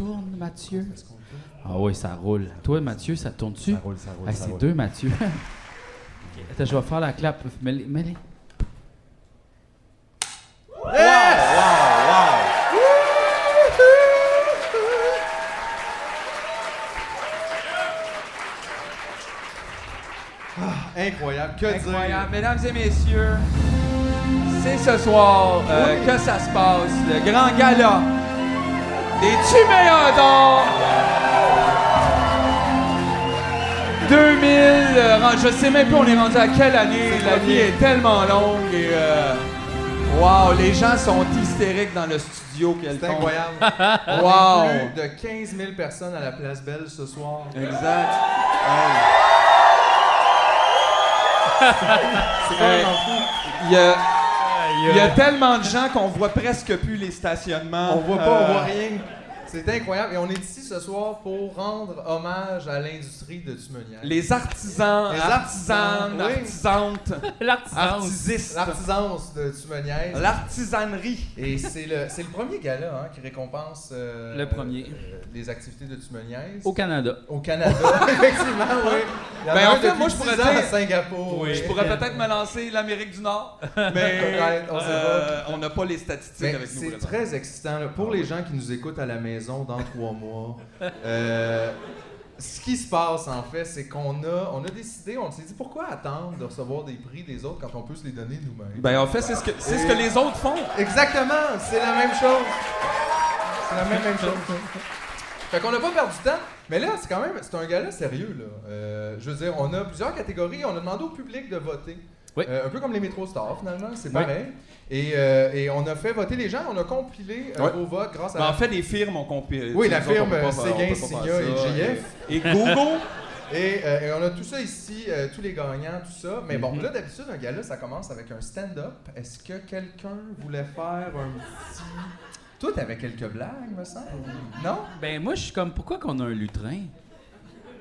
tourne, Mathieu? Est-ce qu'on tourne? Ah oui, ça roule. Toi, Mathieu, ça tourne-tu? Ça roule, ça roule, Ah, ça c'est roule. 2, Mathieu. Okay. Attends, je vais faire la clap. Mets-les. Incroyable, que Incroyable. dire? Mesdames et messieurs, c'est ce soir que ça se passe, le grand gala des Tuméas d'or 2000. Je sais même pas on est rendu à quelle année. La vie est tellement longue et wow, les gens sont hystériques dans le studio. C'est incroyable. Wow. Plus de 15 000 personnes à la Place Belle ce soir. Exact. C'est complètement fou. Il y a tellement de gens qu'on voit presque plus les stationnements. On voit pas, on voit rien. C'est incroyable. Et on est ici ce soir pour rendre hommage à l'industrie de Tumoniac. Les artisans, Les artisanes, oui. artisantes, artisistes, L'artisance de Tumoniac. l'artisanerie. Et c'est le premier gala qui récompense Le premier. Les activités de Tumoniac. Au Canada. Au Canada, effectivement, oui. Il y en a Ben, un en fait, depuis moi, je pourrais 10 ans à dire- Singapour. Oui. Je pourrais peut-être me lancer l'Amérique du Nord, mais Peut-être, on sait pas. on n'a pas les statistiques Mais avec nous. c'est vraiment. très excitant. Là. Pour les gens qui nous écoutent à la maison dans 3 mois, ce qui se passe, en fait, c'est qu'on a décidé, on s'est dit, pourquoi attendre de recevoir des prix des autres quand on peut se les donner nous-mêmes? Ben, en fait, c'est ce que les autres font. Exactement, c'est la même chose. C'est la même chose. Fait qu'on n'a pas perdu de temps, mais là, c'est un gala sérieux, là. Je veux dire, on a plusieurs catégories, on a demandé au public de voter. Oui. Un peu comme les Métro Stars, finalement, c'est Oui. pareil. Et on a fait voter les gens, on a compilé Ouais. vos votes grâce à Ben, en fait, les firmes ont compilé. Oui, la Nous autres, on firme peut pas- Séguin, on peut pas Signa faire et ça. GF. Et Google. Et on a tout ça ici, tous les gagnants, tout ça. Mais bon, là, d'habitude, un gala, ça commence avec un stand-up. Est-ce que quelqu'un voulait faire un petit... Toi, t'avais quelques blagues, me semble? Non? Ben, moi, je suis comme, pourquoi qu'on a un lutrin?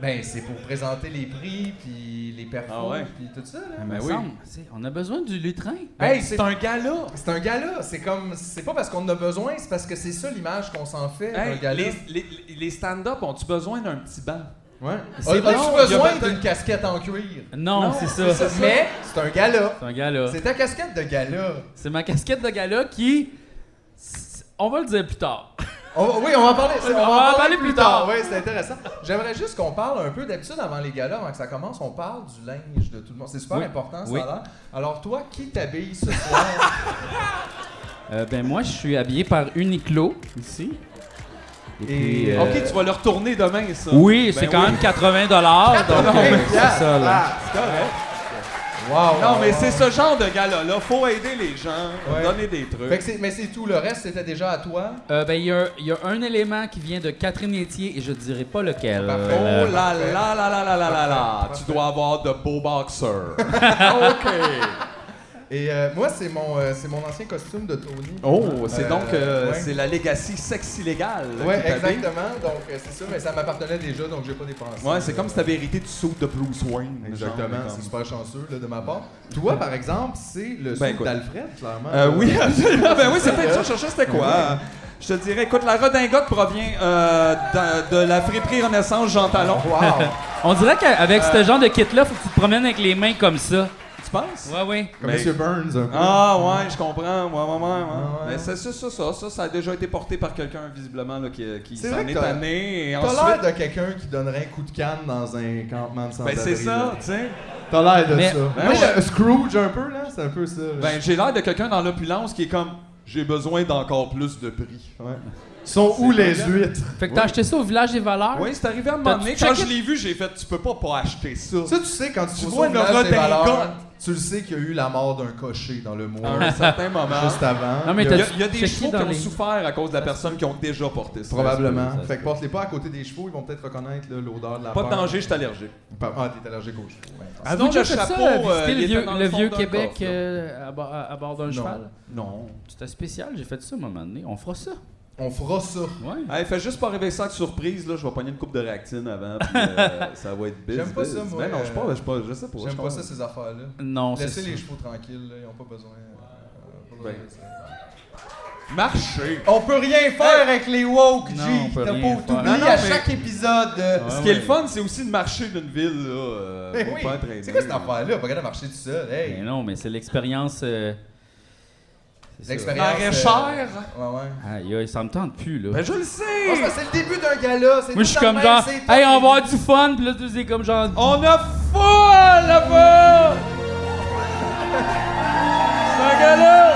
Ben, c'est pour présenter les prix, puis les perfos, Ah ouais. puis tout ça, là. Ben Me oui. semble. On a besoin du lutrin. Hey, C'est un gala. C'est un gala, c'est pas parce qu'on en a besoin, c'est parce que c'est ça l'image qu'on s'en fait, un Hey, gala. les stand-up, ont-tu besoin d'un petit banc? Ouais. C'est As-tu vrai. besoin Il y a d'une casquette en cuir? Non, c'est ça. Mais c'est un gala. C'est un gala. C'est ta casquette de gala. C'est ma casquette de gala qui... On va le dire plus tard. Oui, on va en parler. On va en parler plus tard. Oui, c'est intéressant. J'aimerais juste qu'on parle un peu. D'habitude, avant les galas, avant que ça commence, on parle du linge de tout le monde. C'est super Oui. important, ça Oui. a l'air. Alors, toi, qui t'habille ce soir? Ben, moi, je suis habillé par Uniqlo, ici. Et puis, Ok, tu vas le retourner demain, ça. Oui, Ben c'est quand oui. même 80 donc c'est ça, là. Ah, c'est correct. Wow. Non, mais wow. c'est ce genre de gala-là. Faut aider les gens, Ouais. donner des trucs. Fait que mais c'est tout. Le reste, c'était déjà à toi. Ben, il y a un élément qui vient de Catherine Etier et je dirais pas lequel. Parfait. Oh là Parfait. là là là là là là là. Parfait. Tu dois avoir de beaux boxers. OK. Et moi, c'est mon ancien costume de Tony. Oh, c'est donc ouais. c'est la legacy sexe illégale. Ouais, qui t'habille. exactement. Donc, c'est ça, mais ça m'appartenait déjà, donc j'ai pas dépensé. Ouais, c'est comme si t'avais hérité du saut de Bruce Wayne. Exactement, genre, c'est comme. super chanceux là, de ma part. Toi, par exemple, c'est le Ben, soupe écoute. d'Alfred, clairement. Oui, absolument. Ben oui, c'est peut-être ça. Je cherchais c'était quoi. Je te dirais, écoute, la redingote provient de la friperie Renaissance Jean Talon. Wow! On dirait qu'avec ce genre de kit-là, faut que tu te promènes avec les mains comme ça. Tu penses? Ouais, oui. Comme Mais- Monsieur Burns, un peu. Ah ouais, je comprends. Ouais. ouais. Mais c'est ça a déjà été porté par quelqu'un visiblement là, qui C'est s'en vrai que est t'as- tanné. Et T'as ensuite, l'air de quelqu'un qui donnerait un coup de canne dans un campement de sans-abri. ben c'est ça, là. tu sais. T'as l'air de Mais- ça. Ben Moi, ouais. Scrooge un peu, là, c'est un peu ça. là. Ben j'ai l'air de quelqu'un dans l'opulence qui est comme j'ai besoin d'encore plus de prix. Ouais. Sont où les huîtres? Fait que t'as acheté ça au village des valeurs? Oui, c'est arrivé à un moment donné. T'as-tu Quand checké- je l'ai vu, j'ai fait tu peux pas acheter ça. Ça, tu sais, quand tu Tu vas vois sur une le village des redingote. valeurs, tu le sais qu'il y a eu la mort d'un cocher dans le mois. À un certain moment. Juste avant. Non, mais Il y a- t'as- Il y a des checké chevaux qui dans ont les- souffert à cause de la personne qui ont déjà porté ça. Probablement. Ça se Fait que peut. passe-les pas à côté des chevaux, ils vont peut-être reconnaître là, l'odeur de la Pas de peur. danger, je suis allergique. Ah, t'es allergique aux chevaux. Ouais, attends. Sinon, Avez-vous le déjà fait ça, chapeau, visiter il le était vieux, dans le fond vieux d'un Québec coffre, là. à bord d'un cheval? Non. C'était spécial, j'ai fait ça à un moment donné. On fera ça. On fera ça. Ouais. Hey, fais juste pas arriver ça de surprise, là. Je vais pogner une coupe de réactine avant, puis ça va être biz. J'aime pas biz. ça, moi, Ben non, je sais pas, je sais pas. J'aime je pas comprends. ça, ces affaires-là. Non, c'est Laissez ça. les chevaux tranquilles, là, ils ont pas besoin. Pas besoin Ben. de ça. Marcher. On peut rien faire avec les woke, G. Non, on peut T'as rien pas faire. t'oublies Non, à mais- chaque épisode. Ce qui est le fun, c'est aussi de marcher d'une ville, là. Ben faut oui. pas entraîner. C'est quoi cette affaire-là? Pas capable de marcher tout seul. Hey. Ben non, mais c'est l'expérience. C'est ça. L'expérience. Maraîchère. Ouais, ouais. Aïe, aïe, ça me tente plus, là. Ben je le Oh, sais! c'est parce que c'est le début d'un gala. C'est Moi, tout je suis dans le comme même, genre, c'est hey, tout. on va avoir du fun, pis là, tu sais, comme genre. On a folle là-bas! C'est un gala!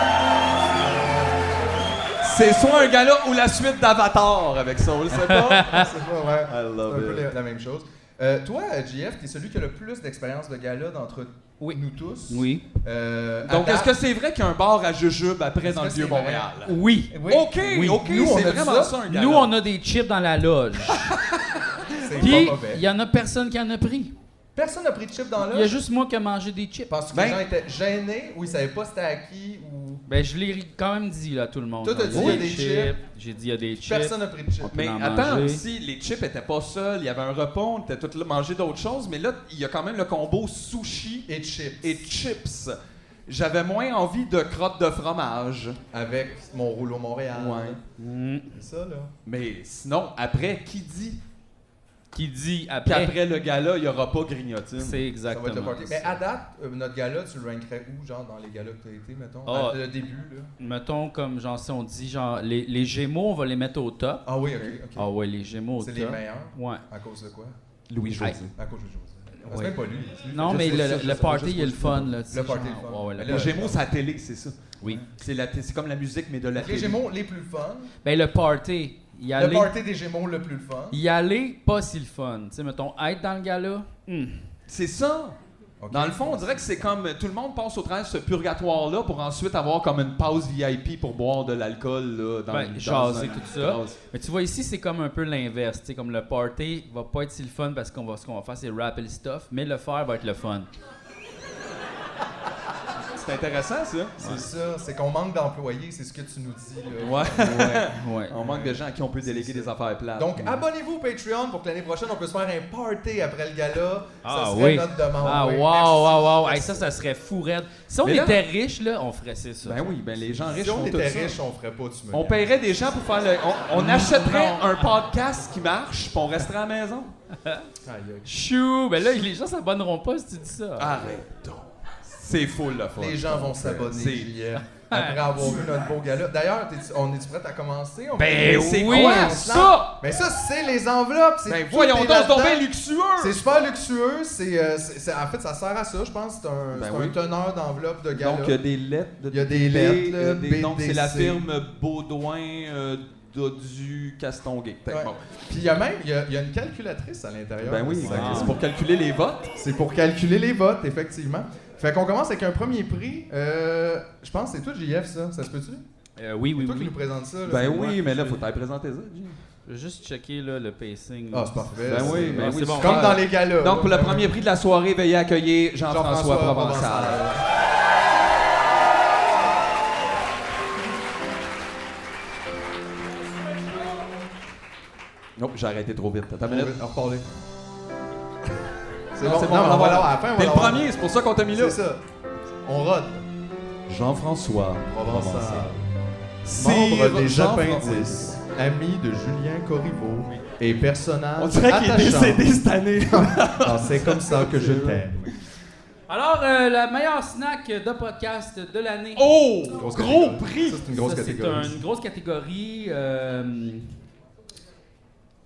C'est soit un gala ou la suite d'Avatar avec ça, on le sait pas? C'est pas, ouais. I C'est un love peu it. la même chose. Toi, JF, t'es celui qui a le plus d'expérience de gala d'entre nous tous. Oui. Donc, à est-ce que c'est vrai qu'il y a un bar à jujube après dans le que c'est Vieux-Montréal? Oui. Oui. OK, Oui. OK, Nous, on c'est a vraiment ça. ça un gala. Nous, on a des chips dans la loge. C'est Puis, pas mauvais. il y en a personne qui en a pris. Personne n'a pris de chip dans Il y a l'âge. juste moi qui ai mangé des chips. Penses-tu que Ben- les gens étaient gênés ou ils savaient pas c'était à qui ou. Ben, je l'ai quand même dit, là, à tout le monde. Toi, t'as Genre, dit, il y a des chips. J'ai dit, il y a des chips. Personne n'a pris de chip. Mais en attends, manger. aussi, les chips étaient pas seuls, il y avait un repas, on était tous là manger d'autres choses, mais là, il y a quand même le combo sushi Et chips. et chips. J'avais moins envie de crottes de fromage. Avec mon rouleau Montréal. Ouais. Mm. C'est ça, là. Mais sinon, après, qui dit Qui dit après. qu'après le gala, il n'y aura pas grignotine? C'est Ça va exactement. être le party. Mais ça. à date, notre gala, tu le rankerais où, genre, dans les galas que t'as été, mettons? Ah. Le début, là. Mettons, comme genre, si on dit, genre, les Gémeaux, on va les mettre au top. Ah oui, ok. Ah ouais, les Gémeaux au C'est top. les meilleurs. Ouais. À cause de quoi? Louis-José. À cause de José. C'est Ouais. même pas lui. Non, Je mais sais, le je sais, party, je il y a le sais. fun, là. tu sais, Le party est genre, le fun. ouais, ouais, Mais le là, Les Gémeaux, c'est la télé, c'est ça. Oui. C'est comme la musique, mais de la Les télé. Gémeaux les plus fun. Ben, le party. Y Le aller, party des Gémeaux le plus fun. y aller, pas si le fun. Tu sais, mettons, être dans le gala. C'est ça. Ok. Dans le fond, on dirait que c'est comme tout le monde passe au travers de ce purgatoire-là pour ensuite avoir comme une pause VIP pour boire de l'alcool là, Ben, jaser, tout ça. Mais tu vois, ici, c'est comme un peu l'inverse. Tu sais, comme le party va pas être si le fun parce ce qu'on va faire, c'est rapper le stuff, mais le faire va être le fun. C'est intéressant, ça. C'est ça, c'est qu'on manque d'employés, c'est ce que tu nous dis, là. Ouais. Ouais. On manque de gens à qui on peut déléguer des affaires plates. Donc, abonnez-vous au Patreon pour que l'année prochaine, on puisse faire un party après le gala. Ah, ça serait oui. notre demande. Ah, oui. wow, Merci. wow, wow. Hey, Merci. ça serait fou, raide. Si on Mais là- était riches, là, on ferait ça. Ben oui, ben les gens riches Si on font tout était ça. riches, on ferait pas, tu me On dis. paierait des gens pour faire le. On achèterait un podcast qui marche, puis on resterait à la maison. Aïe, aïe. Chou! Ben là, les gens s'abonneront pas si tu dis ça. Arrête donc. C'est full le fun. Les gens vont s'abonner, C'est- JF, après avoir vu notre beau gala. D'ailleurs, on est-tu prêt à commencer? On Ben peut- c'est oui, quoi ça? ça? Ben ça, c'est les enveloppes. C'est Ben tout voyons est donc, c'est donc là-dedans. bien luxueux! C'est super luxueux. En fait, ça sert à ça, je pense. C'est un, Ben c'est oui. un teneur d'enveloppe de gala. Donc, il y a des lettres de Il y a des lettres, là, Donc, c'est la BDC. firme Baudouin Dodu Castonguay. Ouais. Bon. Puis il y a même il y a une calculatrice à l'intérieur. Ben oui, Ça, Wow. c'est pour calculer les votes. C'est pour calculer les votes, effectivement. Fait qu'on commence avec un premier prix. Je pense que c'est toi, JF, ça. Ça se peut-tu? Oui, C'est oui, toi qui oui. nous présente ça. Là, Ben c'est oui, moi. mais là, faut t'aller présenter ça, Jim. Je vais juste checker là, le pacing. Ah, c'est parfait. Ben oui, c'est- ben c'est oui. bon. Comme dans les galas. Donc, pour le là. premier prix de la soirée, veuillez accueillir Jean-François Provençal. Non, j'ai arrêté trop vite. Attends une minute. On va reparler. C'est Non, bon, c'est non, bon, mais on va voilà. l'avoir à la fin. on va T'es le l'avoir. premier, c'est pour ça qu'on t'a mis là. C'est ça. On rôde. Jean-François Provençal. Sire Membre des Jean-François. Appendices. Ami de Julien Corriveau. Et personnage On dirait qu'il est attachant. décédé cette année. Ah, c'est comme ça que je t'aime. Alors, la meilleure snack de podcast de l'année. Oh! Grosse Gros catégorie. prix! Ça, c'est une grosse Ça, catégorie. C'est une grosse catégorie.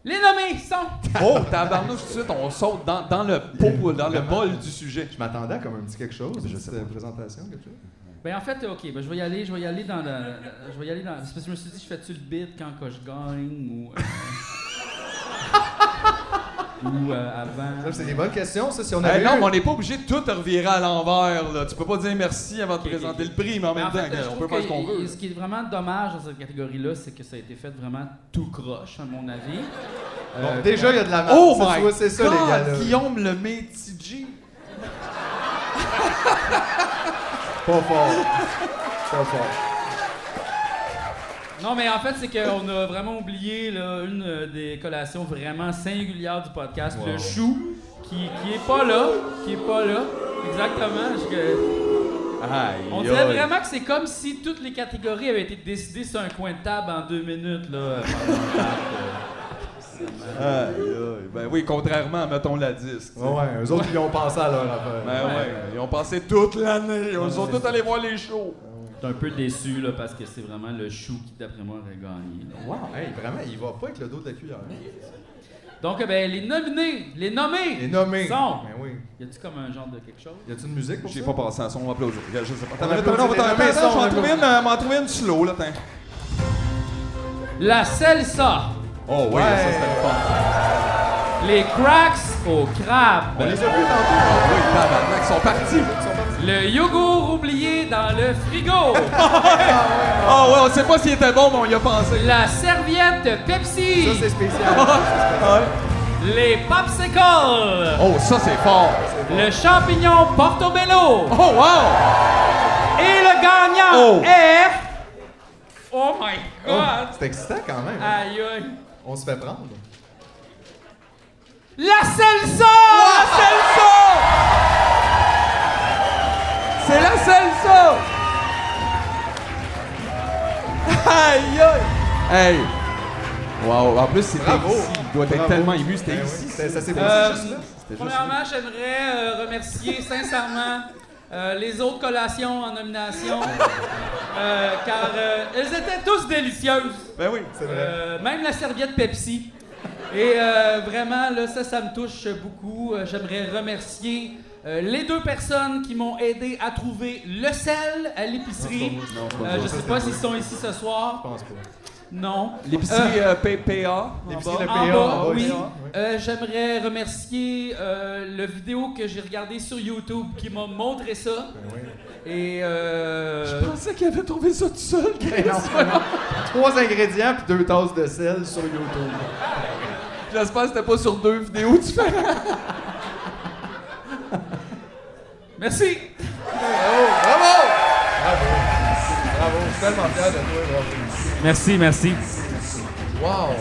Les nommés sont. Oh! Tabarnouche, tout de suite, on saute dans le pot, dans le Vraiment. bol du sujet. Je m'attendais à comme un petit quelque chose. Je Une sais petite pas. présentation, quelque chose. Ben en fait, ok, ben je vais y aller dans je vais y aller dans. C'est parce que je me suis dit, je fais-tu le bid quand que je gagne ou avant. Ça, c'est des bonnes questions, ça. Si on Hey, avait non, eu- mais on n'est pas obligé de tout revirer à l'envers. Là. Tu peux pas dire merci avant de Ok, présenter ok. le prix, mais en Mais même en fait, temps, je on trouve peut faire ce qu'on que veut. ce qui est vraiment dommage dans cette catégorie-là, c'est que ça a été fait vraiment tout croche, à mon avis. Bon, déjà, il y a de la marque. Oh ça, my tu vois, c'est ça, les gars. là. God! Guillaume le Métis. Pas fort. Pas fort. Non, mais en fait, c'est qu'on a vraiment oublié là, une des collations vraiment singulières du podcast, Wow. le chou, qui est pas là. Exactement. On dirait vraiment que c'est comme si toutes les catégories avaient été décidées sur un coin de table en 2 minutes, là. Ben oui, contrairement à Mettons la disque. Ouais, eux autres, ils ont pensé à leur affaire. Ben ouais, ils ont passé toute l'année. Ils sont tous allés voir les shows. Je suis un peu déçu, là, parce que c'est vraiment le chou qui, d'après moi, aurait gagné. Wow, hey, vraiment, il va pas avec le dos de la cuillère. Donc, ben, les nominés, les nommés. Les nommés. Sont. Ben oui. Y a-tu comme un genre de quelque chose? Y a-tu une musique pour ça? J'ai pas passé à son, on va applaudir. Je sais pas. On va applaudir les nommés, Je vais m'en trouver une slow, là, tiens. La Celsa. Oh oui, ça c'était le fun. Les Cracks au crabe. On les a vus tantôt. Oui, tabarnak, ils sont partis. Le yogourt oublié dans le frigo. Ah ouais, on sait pas s'il était bon, mais on y a pensé. La serviette Pepsi. Ça, c'est spécial. Les popsicles. Oh, ça c'est fort. Le champignon Portobello. Oh wow! Et le gagnant est... Oh my Oh, God. c'est excitant quand même. Aïe aïe. On se fait prendre. La Celsa. La Celsa! C'est la Celsa! Aïe aïe! Hey! Wow, en plus c'était Bravo. ici. Il doit être Bravo. tellement ému, c'était Ben ici. oui, ça s'est passé juste là. Premièrement, j'aimerais remercier sincèrement les autres collations en nomination, car elles étaient tous délicieuses. Ben oui. C'est vrai. Même la serviette Pepsi. Et vraiment, là, ça me touche beaucoup. J'aimerais remercier les 2 personnes qui m'ont aidé à trouver le sel à l'épicerie. Je sais pas s'ils sont ici ce soir. Je pense pas. Non. L'épicerie PA. L'épicerie en Le bas. En PA, bas, oui. oui. J'aimerais remercier le vidéo que j'ai regardé sur YouTube qui m'a montré ça. Ben oui. Et Je pensais qu'il avait trouvé ça tout seul. Ben non, vraiment. 3 ingrédients puis 2 tasses de sel sur YouTube. J'espère que c'était pas sur 2 vidéos différentes. merci. Bravo! Bravo! Bravo! Bravo! Je suis tellement fier de toi, bravo. Merci. Wow!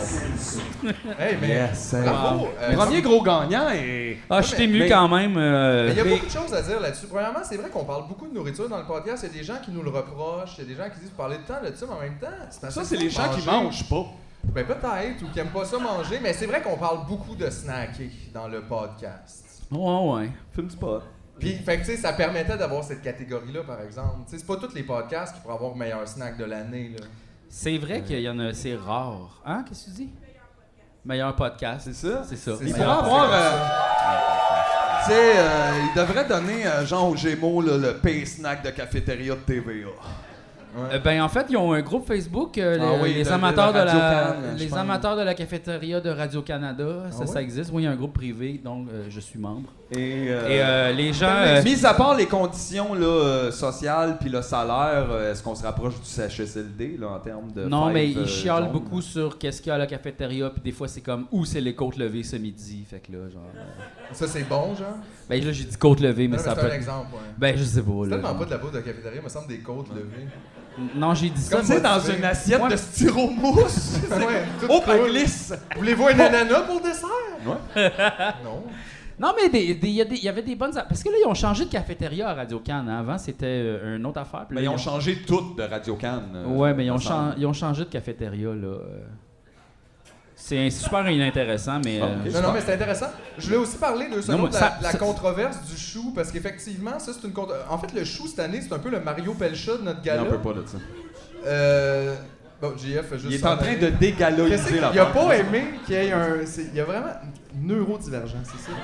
Hey, mais Yes, bravo! Premier gros gagnant et. Ah, je t'ai ému quand même. Mais il y a beaucoup de choses à dire là-dessus. Premièrement, c'est vrai qu'on parle beaucoup de nourriture dans le podcast. Il y a des gens qui nous le reprochent. Il y a des gens qui disent vous parlez de temps de ça, mais en même temps, c'est parce Ça, que c'est les gens qui manger. mangent pas. Ben peut-être, ou qui aiment pas ça manger, mais c'est vrai qu'on parle beaucoup de snacker dans le podcast. Ouais. Fume du pot. Puis, fait que, tu sais, ça permettait d'avoir cette catégorie-là, par exemple. Tu sais, c'est pas tous les podcasts qui pourraient avoir le meilleur snack de l'année, là. C'est vrai qu'il y en a, c'est rare. Hein, qu'est-ce que tu dis? Meilleur podcast. C'est ça? C'est ça. C'est Il ça. pourrait avoir. Tu sais, il devrait donner, genre aux Gémeaux, là, le pay snack de cafétéria de TVA. Ben en fait, ils ont un groupe Facebook, les de amateurs de la la, Radio-Can, je les pense. amateurs de la cafétéria de Radio-Canada. Ça, ouais? ça existe. Oui, il y a un groupe privé, donc je suis membre. Et, Et les gens. mis à part les conditions là, sociales puis le salaire, est-ce qu'on se rapproche du CHSLD là, en termes de. Non, mais five, ils chialent zones? beaucoup sur qu'est-ce qu'il y a à la cafétéria, puis des fois c'est comme où c'est les côtes levées ce midi. Fait que là, genre. Ça, c'est bon, genre? Ben là, j'ai dit côtes levées, mais Non, ça c'est peut. un exemple, ouais. Ben je sais pas. C'est Là, tellement genre. pas de la bouffe de cafétéria, il me semble des côtes levées. Non, j'ai dit ça. Comme Tu sais, moi, dans tu sais. une assiette Ouais. de styromousse. Ouais, tout Oh, elle coule. glisse. Voulez-vous un ananas pour dessert? Ouais. Non. Non, mais il y avait des bonnes. Parce que là, ils ont changé de cafétéria à Radio-Can. Avant, c'était une autre affaire. Puis là, Mais ils ont changé tout de Radio-Can. Ouais, mais ils ensemble. ont changé de cafétéria, là. C'est super inintéressant, mais. Non, mais c'est intéressant. Je voulais aussi parler 2 secondes mais de ça- la ça- controverse du chou, parce qu'effectivement, ça, c'est une En fait, le chou, cette année, c'est un peu le Mario Pelcha de notre Non, gala. on peut pas de ça. Bon, JF fait juste. Il est s'en en train aller. de dégaloiser Qu'est-ce qu'il la a pas aimé qu'il y ait un. Il y a vraiment une neurodivergence, c'est ça?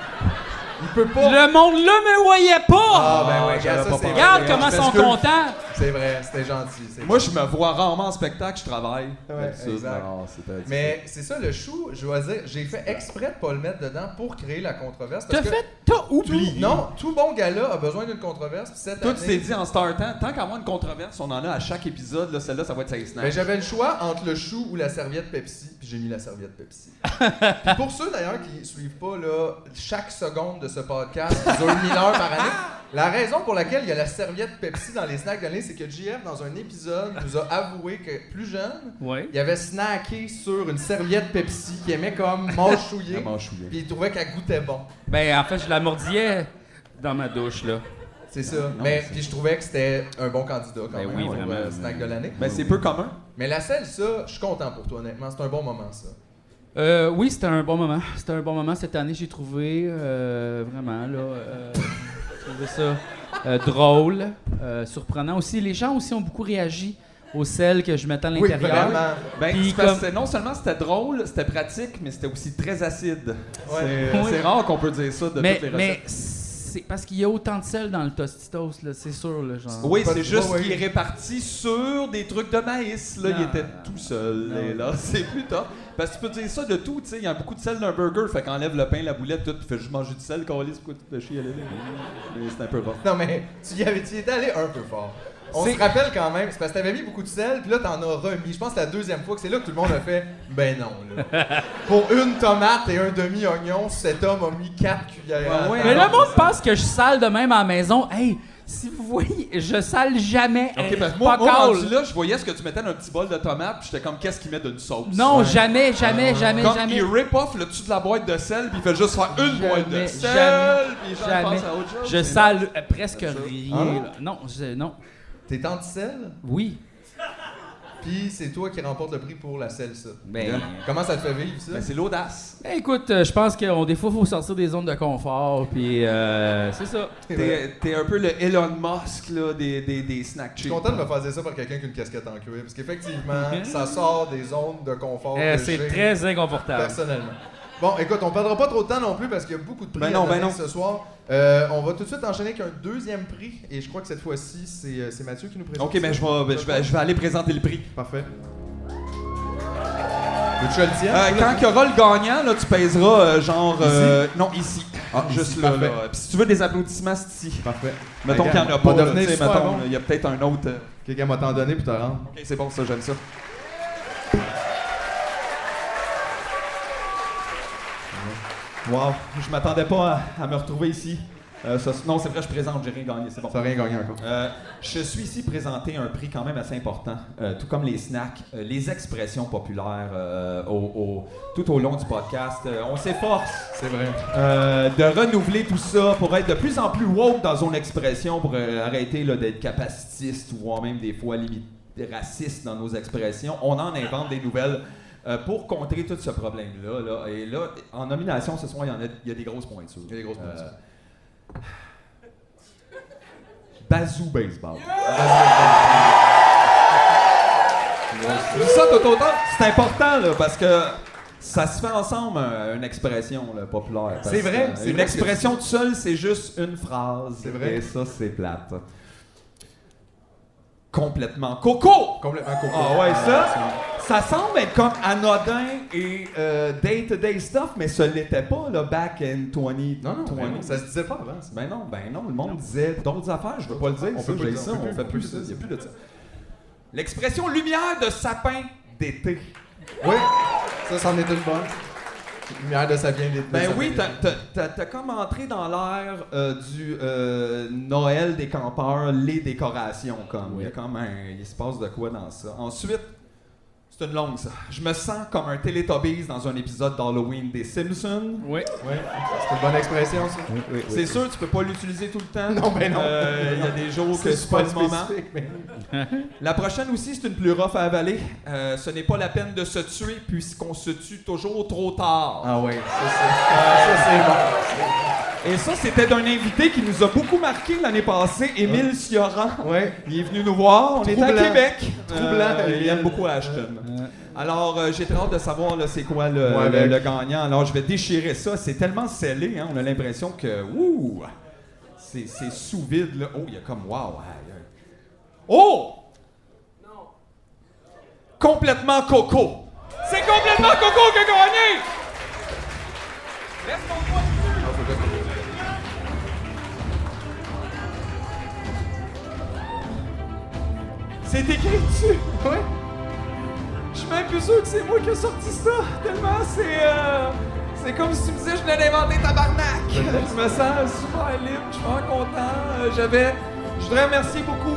Il peut pas. Le monde là me voyait pas! Ah, ben ouais, j'avais regarde, pas ça, c'est pensé. Regarde vrai. comment Je ils sont m'excuse. contents! C'est vrai, c'était gentil. Moi, je me vois rarement en spectacle, je travaille. Ouais, D'habitude, exact. non, c'était difficile. Mais c'est ça, le chou, je dois dire, j'ai fait exprès de pas le mettre dedans pour créer la controverse. T'as parce que t'as oublié! Non, tout bon gala a besoin d'une controverse. Puis cette Toi, tu t'es année, dit en startant, tant qu'à avoir une controverse, on en a à chaque épisode, là, celle-là, ça va être sa snack. ben, j'avais le choix entre le chou ou la serviette Pepsi, puis j'ai mis la serviette Pepsi. Puis pour ceux d'ailleurs qui suivent pas là, chaque seconde de ce podcast qui dure 1000 heures par année, la raison pour laquelle il y a la serviette Pepsi dans les snacks de l'année, c'est que JF, dans un épisode, nous a avoué que plus jeune, Ouais. il avait snacké sur une serviette Pepsi qu'il aimait comme mâchouiller, Elle m'a chouillé. puis il trouvait qu'elle goûtait bon. Ben, en fait, je la mordillais dans ma douche, là. C'est ça. Non, Mais c'est- puis je trouvais que c'était un bon candidat quand Ben même oui, pour vraiment. snack de l'année. Ben, c'est peu commun. Mais la selle, ça, je suis content pour toi, honnêtement. C'est un bon moment, ça. Oui, c'était un bon moment. C'était un bon moment cette année, j'ai trouvé. Vraiment, là. J'ai trouvé ça drôle, surprenant. Aussi, les gens aussi ont beaucoup réagi au sel que je mettais à Oui, l'intérieur. vraiment. Ben, Puis c'est parce comme- que non seulement c'était drôle, c'était pratique, mais c'était aussi très acide. Ouais. C'est Oui. c'est rare qu'on peut dire ça de toutes les recettes. Mais c'est parce qu'il y a autant de sel dans le Tostitos, là, c'est sûr, là, genre. Oui, Pas c'est de- juste ouais, qu'il est ouais. réparti sur des trucs de maïs. Là, il Non, était non, tout seul. non. Et là, c'est plus top. Parce que tu peux dire ça de tout, tu sais. Il y a beaucoup de sel dans un burger. Fait qu'enlève le pain, la boulette, tout. Puis fais juste manger du sel, câlisse, pourquoi tu te fais chier à aller là? Mais c'est un peu rough. Non, mais tu y étais allé un peu fort. On C'est- se rappelle quand même, c'est parce que t'avais mis beaucoup de sel, puis là t'en as remis. Je pense que la deuxième fois que c'est là que tout le monde a fait ben non, là. Pour une tomate et un demi-oignon, cet homme a mis 4 cuillères. à Ouais, table. Mais le monde pense que je sale de même à la maison. Hey, si vous voyez, je sale jamais. Ok, parce que Pas moi call. rendu là, je voyais ce que tu mettais dans un petit bol de tomates, puis j'étais comme, qu'est-ce qu'il met d'une sauce? Non, Ouais. jamais. Comme il rip off le dessus de la boîte de sel, puis il fait juste faire une Jamais, boîte de sel, jamais, puis les gens jamais. pensent à autre chose. Je mais sale presque C'est ça. rien. Ah non? là. Non, non. T'es anti-sel, Oui. puis c'est toi qui remporte le prix pour la selle, ça. Ben- Comment ça te fait vivre, ça? Ben, c'est l'audace. Écoute, je pense que des fois, il faut sortir des zones de confort, puis c'est ça. T'es un peu le Elon Musk là, des snack Je suis chips. content de me faire dire ça par quelqu'un qui a une casquette en cuir, parce qu'effectivement, ça sort des zones de confort que C'est j'ai très inconfortable. personnellement. Bon, écoute, on perdra pas trop de temps non plus parce qu'il y a beaucoup de prix Ben non, à donner ben non. ce soir. On va tout de suite enchaîner avec un deuxième prix, et je crois que cette fois-ci, c'est Mathieu qui nous présente. Ok, ben ça. je vais aller présenter le prix. Parfait. Veux-tu que je le tienne? Quand il y aura le gagnant, là, tu pèseras genre. Ici? Non, ici. Ah, Juste ici, là, parfait. là. Puis si tu veux des applaudissements, c'est ici. Parfait. Mettons qu'il n'y en a Regarde, pas. on va là, devenir tu sais, super mettons, bon. il y a peut-être un autre. Quelqu'un m'a t'en donné pour te rendre. Ok, c'est bon, ça, j'aime ça. Wow, je m'attendais pas à me retrouver ici. Non, c'est vrai, je présente, j'ai rien gagné, c'est bon. Ça n'a rien gagné encore. Je suis ici présenter un prix quand même assez important, tout comme les snacks, les expressions populaires tout au long du podcast. On s'efforce C'est vrai. de renouveler tout ça pour être de plus en plus woke dans son expression, pour arrêter là, d'être capacitiste ou voire même des fois limite raciste dans nos expressions. On en invente des nouvelles pour contrer tout ce problème-là. Là. Et là, en nomination ce soir, il y a des grosses pointures. Il y a des grosses pointures. Bazou Baseball. Je dis ça tout autant, c'est important là, parce que ça se fait ensemble une expression là, populaire. Parce C'est vrai, que, c'est une vrai expression toute seule, c'est juste une phrase. C'est vrai. Et ça, c'est plate. Complètement coco! Complètement coco. Ah ouais, ça semble être comme anodin et day-to-day stuff, mais ça l'était pas là, back in 2020. Non, ben non, ça se disait pas avant. ça. Ben non, le monde disait d'autres affaires, je veux pas le dire, On ça, peut pas j'ai le dire, ça, on peut on plus, fait plus ça, il y a plus de ça. L'expression lumière de sapin d'été. Oui, ça, c'en est une bonne. Lumière de sa bien d'été. Ben ça oui, fait- t'as comme entré dans l'ère du Noël des campeurs, les décorations, comme. Il y a comme il se passe de quoi dans ça. Ensuite, c'est une longue, ça. Je me sens comme un Teletubbies dans un épisode d'Halloween des Simpsons. Oui. Oui, c'est une bonne expression, ça. C'est sûr, tu peux pas l'utiliser tout le temps. Non, ben non. Il y a des jours que c'est pas le moment. spécifique, mais- La prochaine aussi, c'est une plus rough à avaler. Ce n'est pas la peine de se tuer puisqu'on se tue toujours trop tard. Ah oui, ça c'est bon. Et ça, c'était d'un invité qui nous a beaucoup marqué l'année passée, Émile Sioran. Oui. Il est venu nous voir, on était à Troublant. Québec. Troublant, Il Émile. aime beaucoup Ashton. Alors, j'ai très hâte de savoir là, c'est quoi Ouais, le gagnant. Alors, je vais déchirer ça. C'est tellement scellé, hein, on a l'impression que... Ouh! C'est sous vide, là. Oh, il y a comme... Wow! Aïe, aïe. Oh! Non. Complètement Coco. C'est complètement Coco qui a gagné! Laisse mon poids dessus. C'est écrit dessus! Oui. Je suis même plus sûr que c'est moi qui ai sorti ça, tellement c'est comme si tu me disais que je venais d'inventer tabarnak. Je me sens super libre, je suis vraiment content. Je voudrais remercier beaucoup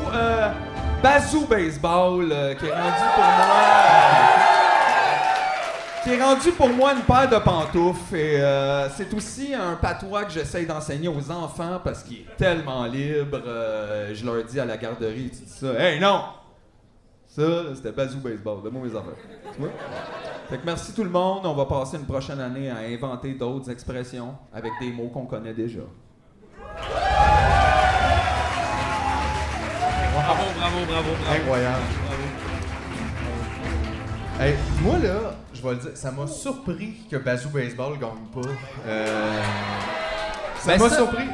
Bazou Baseball qui est rendu pour moi qui est rendu pour moi une paire de pantoufles. Et c'est aussi un patois que j'essaye d'enseigner aux enfants parce qu'il est tellement libre. Je leur dis à la garderie, tu dis ça. Hey, non! Ça, c'était Bazou Baseball. Donne-moi mes affaires. Tu vois? Fait que merci tout le monde. On va passer une prochaine année à inventer d'autres expressions avec des mots qu'on connaît déjà. Bravo. Incroyable. Hey, moi, là, je vais le dire, ça m'a surpris que Bazou Baseball gagne pas. Ça m'a surpris.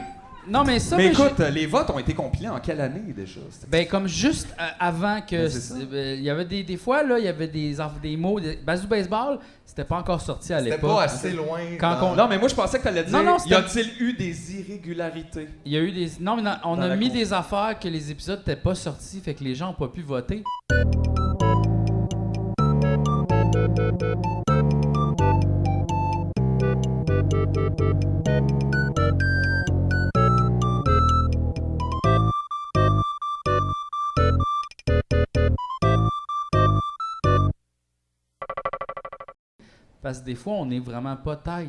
Non, mais ça... Mais écoute, les votes ont été compilés en quelle année déjà? Ben, comme juste avant que... Ben, c'est ça. Il y avait des fois, là, il y avait des mots... Bazou Baseball, c'était pas encore sorti à l'époque. C'était pas assez loin. Non, mais moi, je pensais que t'allais dire... Non, y a-t-il eu des irrégularités? Il y a eu des... Non, mais on Dans a la mis cour. des affaires que les épisodes n'étaient pas sortis, fait que les gens n'ont pas pu voter. Parce que des fois, on n'est vraiment pas tête.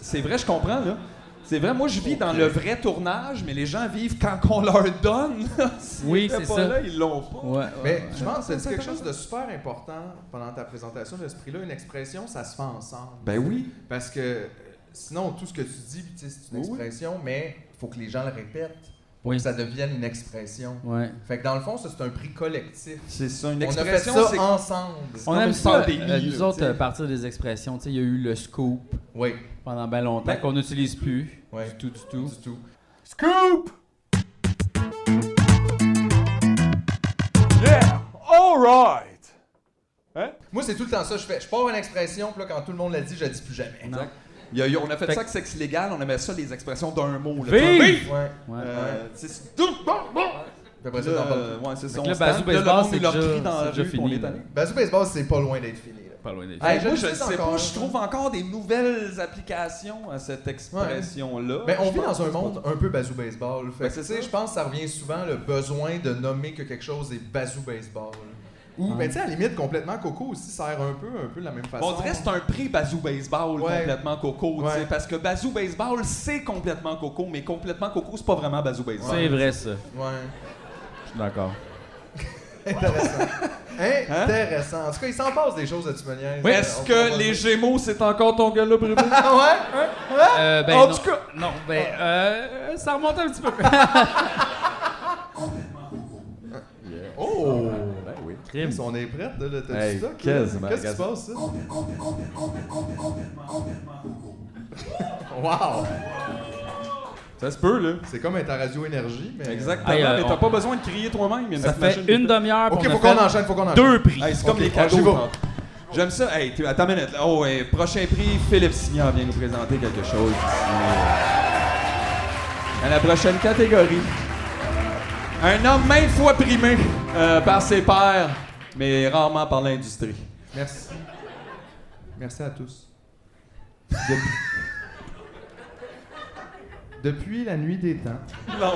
C'est vrai, je comprends, là. C'est vrai, moi, je vis dans le vrai tournage, mais les gens vivent quand on leur donne. Oui, S'ils c'est étaient pas ça. là, ils l'ont pas. Ouais. Mais je pense que c'est c'est quelque intéressant. chose de super important pendant ta présentation de ce prix-là. Une expression, ça se fait ensemble. Ben oui. Parce que sinon, tout ce que tu dis, tu sais, c'est une Oui. expression, mais il faut que les gens le répètent pour Oui. que ça devienne une expression. Ouais. Fait que dans le fond, ça, c'est un prix collectif. C'est ça, une On a fait expression, ça c'est... ensemble. On comme aime une ça, pandémie, nous là, autres, tu sais. partir des expressions. Tu sais, il y a eu le scoop Oui, pendant bien longtemps Ben, qu'on n'utilise plus. oui. Du tout. Du tout. Scoop! Yeah! All right! Hein? Moi, c'est tout le temps ça. Je pars une expression, puis là, quand tout le monde l'a dit, je la dis plus jamais. Exact. On a fait Fait ça avec Sexe Légal, on aimait ça, les expressions d'un mot. Là. Vive! Ouais. Ouais. C'est... Puis après ça, t'en parles plus. Ouais, c'est ça. Fait que on là, se Bazou tente, là, le Baseball, monde c'est nous leur déjà- crie dans la c'est déjà rue, puis on fini, est là. tanné. Bazou Baseball, c'est pas loin d'être fini. Là. Pas loin d'être. Hey, moi, je je le sais sais pas, encore, je trouve encore des nouvelles applications à cette expression-là. Ben, on Je vit pense dans un que c'est monde un peu Bazou Baseball. Fait Ben, que, c'est tu sais, ça. je pense que ça revient souvent le besoin de nommer que quelque chose est Bazou Baseball. Ou, ben, tu sais, à la limite, complètement Coco aussi sert un peu de la même façon. On dirait que c'est un prix Bazou Baseball Ouais. complètement Coco, tu sais, Ouais. parce que Bazou Baseball, c'est complètement Coco, mais complètement Coco, c'est pas vraiment Bazou Baseball. C'est vrai, ça. Ouais. Je suis d'accord. Intéressant. Intéressant. En tout cas, il s'en passe des choses de toute manière. Oui. Est-ce que les Gémeaux, c'est encore ton gars-là, Bruno? Ah ouais? Ben, En non. tout cas- Non, ben, ça remonte un petit peu. Oh! Ben oui. Crime. On est prêts, là? T'as Hey, du stock? quasiment, Qu'est-ce qui se regarde. passe, ça? Wow! Ça se peut, là. C'est comme être à Radio Énergie, mais... Exactement, Hey, mais t'as on- pas besoin de crier toi-même. il y a Ça notre fait machine qui une fait. demi-heure OK, qu'on faut a qu'on fait enchaîne, faut qu'on enchaîne. 2 prix. Hey, c'est comme Ok, les on y cadeaux. va. tantôt. J'aime ça. Hey, attends une minute. Oh, ouais, prochain prix, Philippe Signan vient nous présenter quelque chose ici. À la prochaine catégorie. Un homme maintes fois primé par ses pairs, mais rarement par l'industrie. Merci. Merci à tous. Depuis la nuit des temps, Non.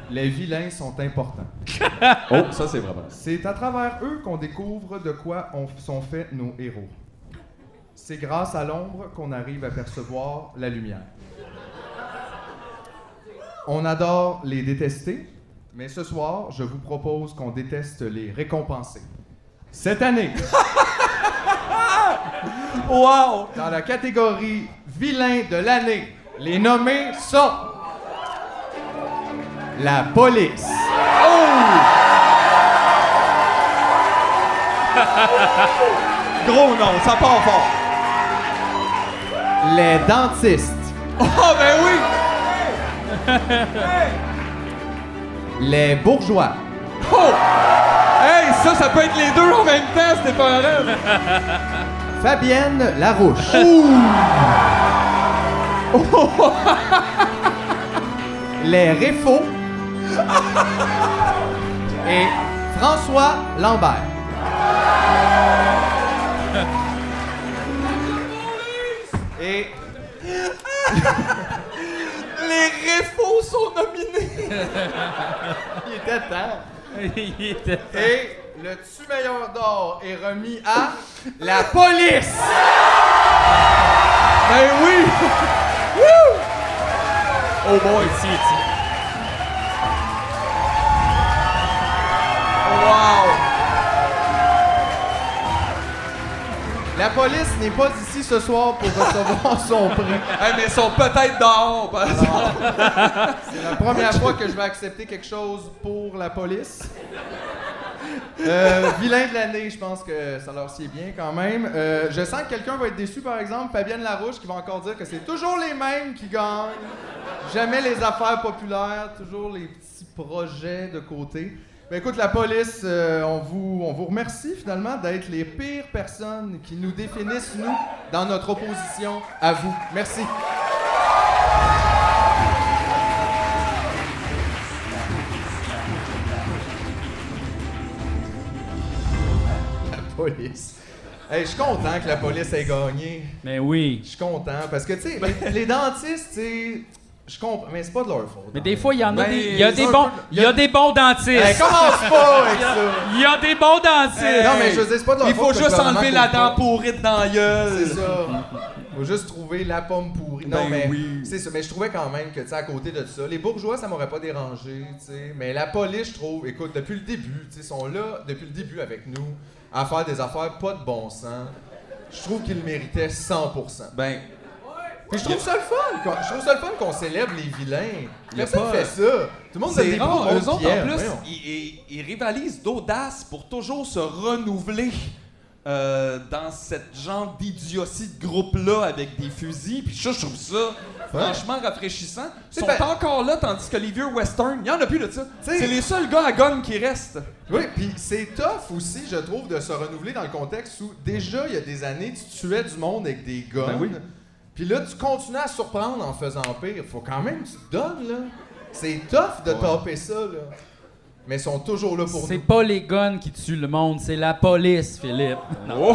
les vilains sont importants. Oh, ça, c'est vraiment. C'est à travers eux qu'on découvre de quoi sont faits nos héros. C'est grâce à l'ombre qu'on arrive à percevoir la lumière. On adore les détester, mais ce soir, je vous propose qu'on déteste les récompenser. Cette année, Wow! dans la catégorie vilain de l'année, les nommés sont la police, Gros non, ça part fort. les dentistes, Oh, ben oui! les bourgeois, Oh! Hey, ça peut être les deux en même temps, c'était pas un rêve. Fabienne Larouche. Les Réfaux et François Lambert. Et Les réfaux sont nominés. il était temps. Il était- Et le Tu-Meilleur d'or est remis à la police! Ben oui! Woo! Oh boy! Wow! La police n'est pas ici ce soir pour recevoir son prix. Hey, mais ils sont peut-être dehors, par exemple. C'est la première fois que je vais accepter quelque chose pour la police. Vilain de l'année, je pense que ça leur sied bien quand même. Je sens que quelqu'un va être déçu, par exemple. Fabienne Larouche qui va encore dire que c'est toujours les mêmes qui gagnent. Jamais les affaires populaires, toujours les petits projets de côté. Ben écoute, la police, on vous remercie finalement d'être les pires personnes qui nous définissent, nous, dans notre opposition à vous. Merci. Police. Hey, je suis content que la police ait gagné. Mais oui. Je suis content parce que, tu sais, les dentistes, tu sais, je comprends, mais c'est pas de leur faute. Mais des fois, il y en a Ben, des. Il y a des un bons. peu- Il y a des bons dentistes. Hey, commence pas avec ça. Il y a des bons dentistes. Non, mais je veux dire, c'est pas de leur Il faute. faut que le juste gouvernement enlever la couvre pas. dent pourrite dans la gueule. C'est ça. Faut juste trouver la pomme pourrie. Non, Ben mais oui. c'est ça. Mais je trouvais quand même que, tu sais, à côté de ça, les bourgeois, ça m'aurait pas dérangé, tu sais. Mais la police, je trouve, écoute, depuis le début, tu sais, sont là depuis le début avec nous à faire des affaires pas de bon sens. Je trouve qu'ils le méritaient 100%. Ben, Puis je trouve ça le fun. Je trouve ça le fun qu'on célèbre les vilains. Y a Personne pas- fait ça. Tout le monde donne c'est des prix au rare. monde Eux autres, qui aime. en plus, Voyons. ils rivalisent d'audace pour toujours se renouveler dans cette genre d'idiotie de groupe-là avec des fusils. Puis ça, je trouve ça franchement rafraîchissant. Ils C'est sont ben- encore là, tandis que les vieux westerns, il y en a plus de ça. T'sais- C'est les seuls gars à gun qui restent. Oui, puis c'est tough aussi, je trouve, de se renouveler dans le contexte où déjà, il y a des années, tu tuais du monde avec des guns. Ben oui. Puis là, tu continues à surprendre en faisant pire. Faut quand même que tu te donnes, là. C'est tough de taper ça, là. Mais ils sont toujours là pour C'est nous. pas les guns qui tuent le monde, c'est la police, Philippe. Oh!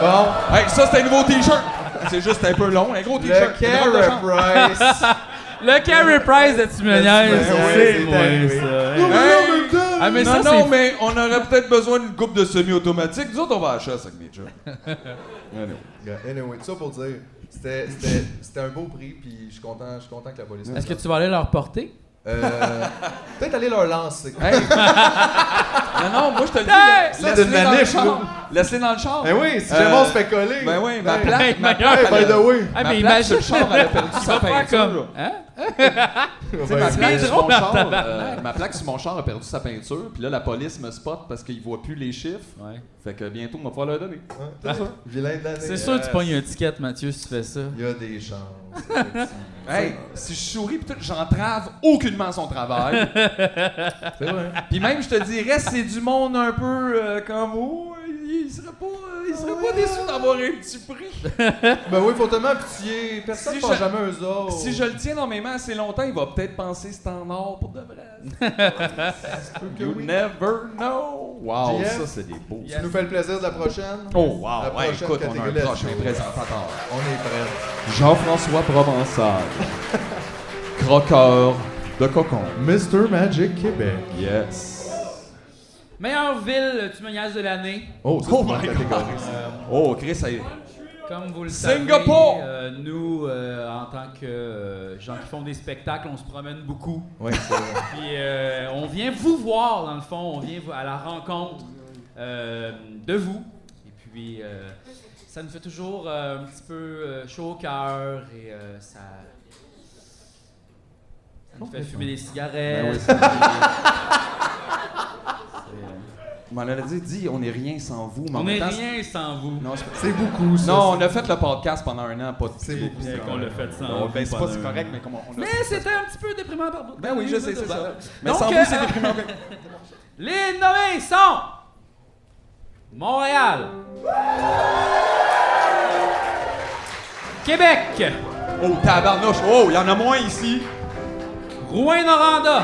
Bon, Hey, ça, c'est un nouveau T-shirt. C'est juste un peu long, un gros T-shirt. le Une robe de Carey chambre. Price. Le Carey Price de Tumeniaise, Ouais, c'est c'est moi arrivé. ça. Hey! Ah, mais non, ça, non, c'est- mais on aurait peut-être besoin d'une coupe de semi-automatique. Nous autres, on va à la chasse avec mes chums. Anyway. Anyway, tout ça pour dire, c'était un beau prix, puis je suis content que la police... Est-ce que tu vas aller leur porter? Peut-être aller leur lancer. Hey! non, moi, je te le dis, Hey! Ça, laisse-les d'une dans le manif, char. là. Laisse-les dans le char. Ben oui, si jamais on se fait coller. Ben oui, ma Hey. plaque, Hey, ma my plaque, God. Hey, by the way. Ah, ma mais plaque sur imagine. le char, elle a perdu Tu sa vas faire peinture. comme. Hein? Tu sais, ma Ouais, plaque c'est sur drôle mon dans char, tabarnak. ma plaque sur mon char a perdu sa peinture, puis là, la police me spot parce qu'ils voient plus les chiffres. Ouais. Fait que bientôt, on va pouvoir leur donner. Ouais, c'est ça. Vilain de l'année. C'est sûr que tu pognes un ticket, Mathieu, si tu fais ça. Il y a des chances. effectivement. Hey, si je souris, pis tout, j'entrave aucunement son travail. C'est vrai. Puis même, je te dirais, c'est du monde un peu comme oh, il serait pas déçu d'avoir un petit prix. Ben oui, faut tellement pitié. Personne ne Si pense je- jamais eux autres. Si je le tiens dans mes mains assez longtemps, il va peut-être penser que c'est en or pour de vrai. que You oui. never know. Wow, JF, ça c'est des beaux. Tu nous fais le plaisir de la prochaine. Oh wow, La ouais, prochaine écoute, on a catégorie, un let's prochain go. présentateur. On est prêts. Jean-François Provençal. Croqueur de cocon. Mr. Magic Québec. Yes. Meilleure ville Tumeniaise de l'année. Oh, c'est Oh une bonne my catégorie, God. ça. Oh, Chris, ça y est. Comme vous le Singapour! savez, nous, en tant que gens qui font des spectacles, on se promène beaucoup. Oui, c'est vrai. Puis on vient vous voir, dans le fond. On vient à la rencontre de vous. Et puis, ça nous fait toujours un petit peu chaud au cœur et ça nous fait fumer des cigarettes. Ben oui, C'est, On m'en a dit, on n'est rien sans vous. Mais en on même n'est temps, rien sans vous. Non, C'est beaucoup, ça. non, on a fait le podcast pendant un an, pas de C'est beaucoup, Bien qu'on l'a fait sans Non, vous ben, c'est pas pendant c'est un correct, an. mais comment on a Mais fait c'était un petit peu déprimant par bout. Ben oui, je sais, c'est ça. Mais Donc, sans vous, c'est déprimant. Les nommés sont Montréal, Québec, Oh, tabarnouche. Oh, il y en a moins ici. Rouyn-Noranda,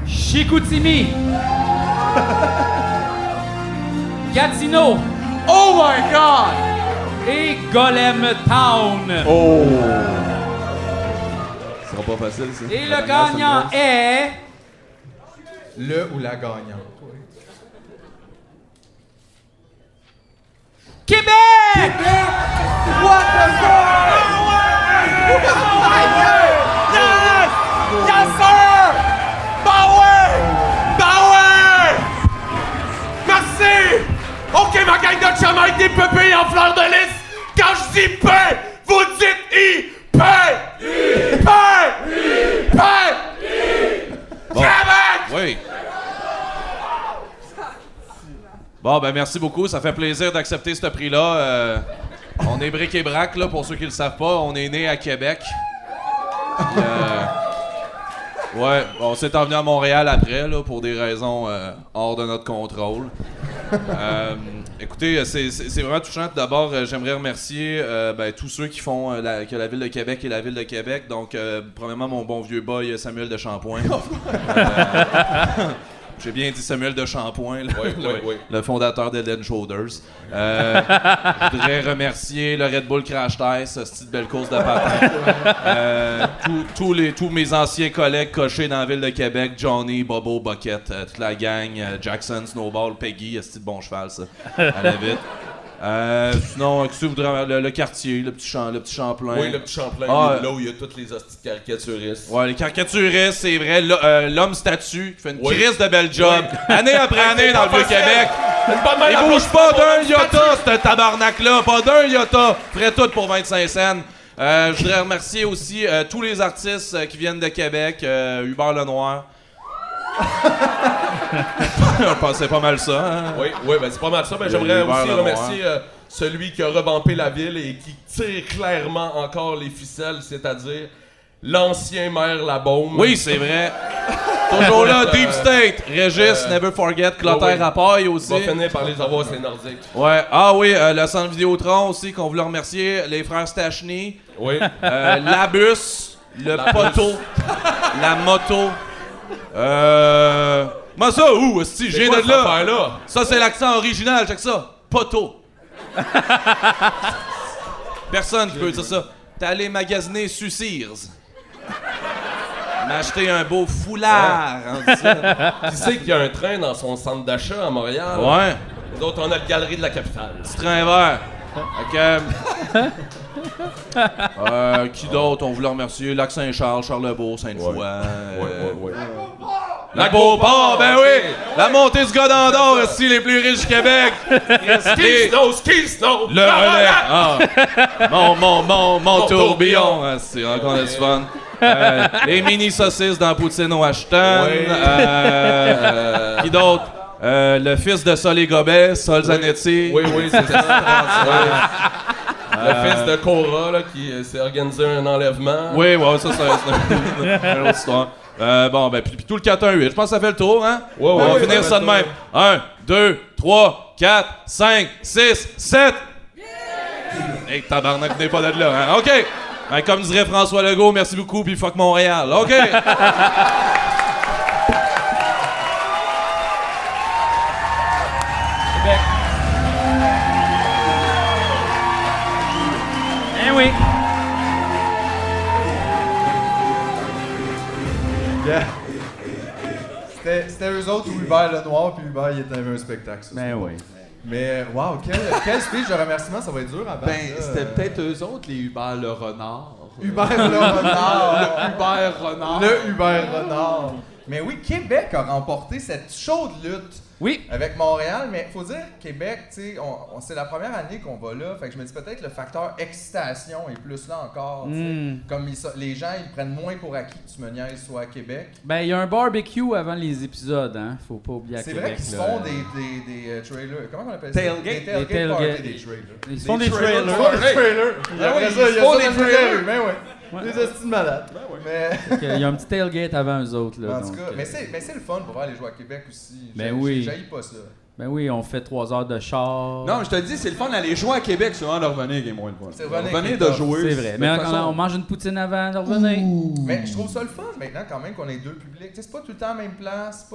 Chicoutimi, Gatineau Oh my God! et Golem Town. Oh! Ce sera pas facile, ça. Et La le dernière, c'est gagnant une grosse. est le ou la gagnante. Québec! What the fuck? Yes, sir! Power! Merci! OK, ma gang de chamailles des pépés en fleur de lys. Quand je dis paix, vous dites I. Paix! Paix! Paix! Québec! Oui. Bon, ben merci beaucoup. Ça fait plaisir d'accepter ce prix-là. On est bric et brac, là, pour ceux qui le savent pas. On est né à Québec. Ouais, on s'est envenu à Montréal après, là, pour des raisons hors de notre contrôle. Écoutez, c'est vraiment touchant. D'abord, j'aimerais remercier tous ceux qui font que la Ville de Québec est la Ville de Québec. Donc, premièrement, mon bon vieux boy Samuel de Champoint. J'ai bien dit Samuel de Champoint, là, le fondateur d'Head & Shoulders. Je voudrais remercier le Red Bull Crash Test, cette petite belle course de patin. Tous mes anciens collègues cochés dans la Ville de Québec, Johnny, Bobo, Bucket, toute la gang, Jackson, Snowball, Peggy, c'est de bon cheval, ça. Allez vite. Sinon, qu'est-ce que vous voudrez, le quartier, le petit Champlain. Oui, le petit Champlain, là où il y a toutes les hosties de caricaturistes. Ouais, les caricaturistes, c'est vrai. L'homme statue qui fait une crise de belle job. Année après année dans le Vieux-Québec. Il bouge pas d'un iota, ce tabarnak-là. Pas d'un iota. Ferait tout pour 25 cents. Je voudrais remercier aussi tous les artistes qui viennent de Québec. Hubert Lenoir. Je pensais pas mal ça. Hein? Oui, ben c'est pas mal ça. Ben, j'aimerais aussi remercier celui qui a revampé la ville et qui tire clairement encore les ficelles, c'est-à-dire l'ancien maire Labaume. Oui, c'est vrai. Toujours là, Deep State. Régis, Never Forget, Clotaire Rapaille aussi. On va finir par les avoir, c'est nordique. Ouais. Ah oui, le centre Vidéotron aussi, qu'on voulait remercier. Les frères Stachny. Oui. L'Abus, le poteau, la moto. Moi ça, si j'ai de là. Ça c'est l'accent original, check ça. Poteau. Personne qui peut dire ça. T'es allé magasiner sur Sears. M'a acheté un beau foulard. Qui sait qu'il y a un train dans son centre d'achat à Montréal? Ouais. Nous autres, on a le galerie de la capitale. Petit train vert. Qui d'autre? On voulait remercier Lac-Saint-Charles, Charlebourg, Sainte-Foy. Ouais. Lac Beauport, ben oui! La montée du Godendor, aussi les plus riches du Québec! Ski Snow! Le relais! Mon tourbillon! C'est encore du fun. Les mini saucisses dans Poutine Washington. Qui d'autre? Le fils de Sol et Gobet, Sol Zanetti. Oui, c'est ça. Le fils de Cora là, qui s'est organisé un enlèvement. Oui, ça c'est une autre histoire. Puis tout le 4-1-8, je pense que ça fait le tour, hein? On va finir ça de même. 1, 2, 3, 4, 5, 6, 7! Hey, tabarnak, venez pas de là, hein? OK! Ben, comme dirait François Legault, merci beaucoup, puis fuck Montréal. OK! Eh oui! Yeah. C'était eux autres ou Hubert Lenoir, puis Hubert, il avait un spectacle. Ça, Ben oui. Mais, wow, quel speech de remerciement, ça va être dur à battre. C'était peut-être eux autres, les Hubert le renard. Hubert le renard. Le Hubert renard. Le Hubert renard. Mais oui, Québec a remporté cette chaude lutte. Oui. Avec Montréal, mais faut dire, Québec, tu sais, c'est la première année qu'on va là, fait que je me dis peut-être le facteur excitation est plus là encore, tu sais. Comme les gens, ils prennent moins pour acquis que tu me niaises soit à Québec. Ben, il y a un barbecue avant les épisodes, hein. Faut pas oublier à C'est Québec. vrai qu'ils se font des trailers. Comment on appelle ça? Tailgate. Des Des tailgate party, tailgates. des trailers. Ils se font des trailers. Ils font des trailers. Ah Après oui, ça, il y ils a font ça des dans les trailers. rues, mais ouais. Des hosties de malades. Ben Il y a un petit tailgate avant eux autres, là. En tout donc, cas, mais c'est le fun pour voir aller jouer à Québec aussi. Ben oui. J'haïs pas ça. Ben oui, on fait 3 heures de char. Non, je te dis, c'est le fun d'aller jouer à Québec, souvent de revenir qui est moins le fun. C'est revenir Revenir qui est de tough. jouer. C'est vrai. Mais on mange une poutine avant de revenir. Mais je trouve ça le fun maintenant quand même qu'on ait deux publics. Tu sais, c'est pas tout le temps à la même place,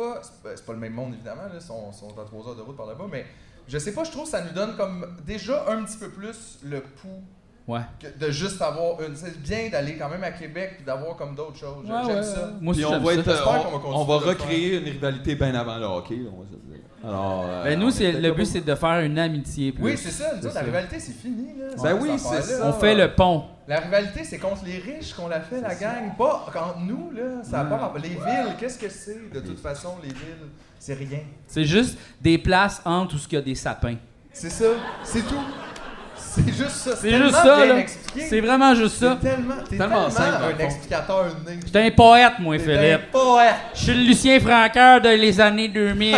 c'est pas le même monde évidemment, là, ils sont à 3 heures de route par là-bas, mais je sais pas, je trouve que ça nous donne comme déjà un petit peu plus le pouls Ouais. de juste avoir une. C'est bien d'aller quand même à Québec puis d'avoir comme d'autres choses. J'aime ça. Moi aussi, Puis on j'aime va, ça. être, J'espère qu'on va continuer on va de le recréer une rivalité bien avant le hockey. Là, on va se dire. Alors, Ben, nous, le but, c'est de faire une amitié. Plus. Oui, c'est ça. Nous autres, C'est la ça. rivalité, c'est fini. Là, Ben oui, cette c'est affaire-là. On fait le pont. La rivalité, c'est contre les riches qu'on l'a fait, la gang. Pas entre nous, là. Ça a pas rapport. Les villes, qu'est-ce que c'est? De toute façon, les villes, c'est rien. C'est juste des places entre où il y a des sapins. C'est ça. C'est tout. C'est juste ça. C'est tellement juste ça, bien là. expliqué. C'est vraiment juste ça. T'es tellement simple, dans le un fond. explicateur né. J'étais un poète, moi, T'es Philippe. un poète. Je suis le Lucien Francoeur de les années 2000.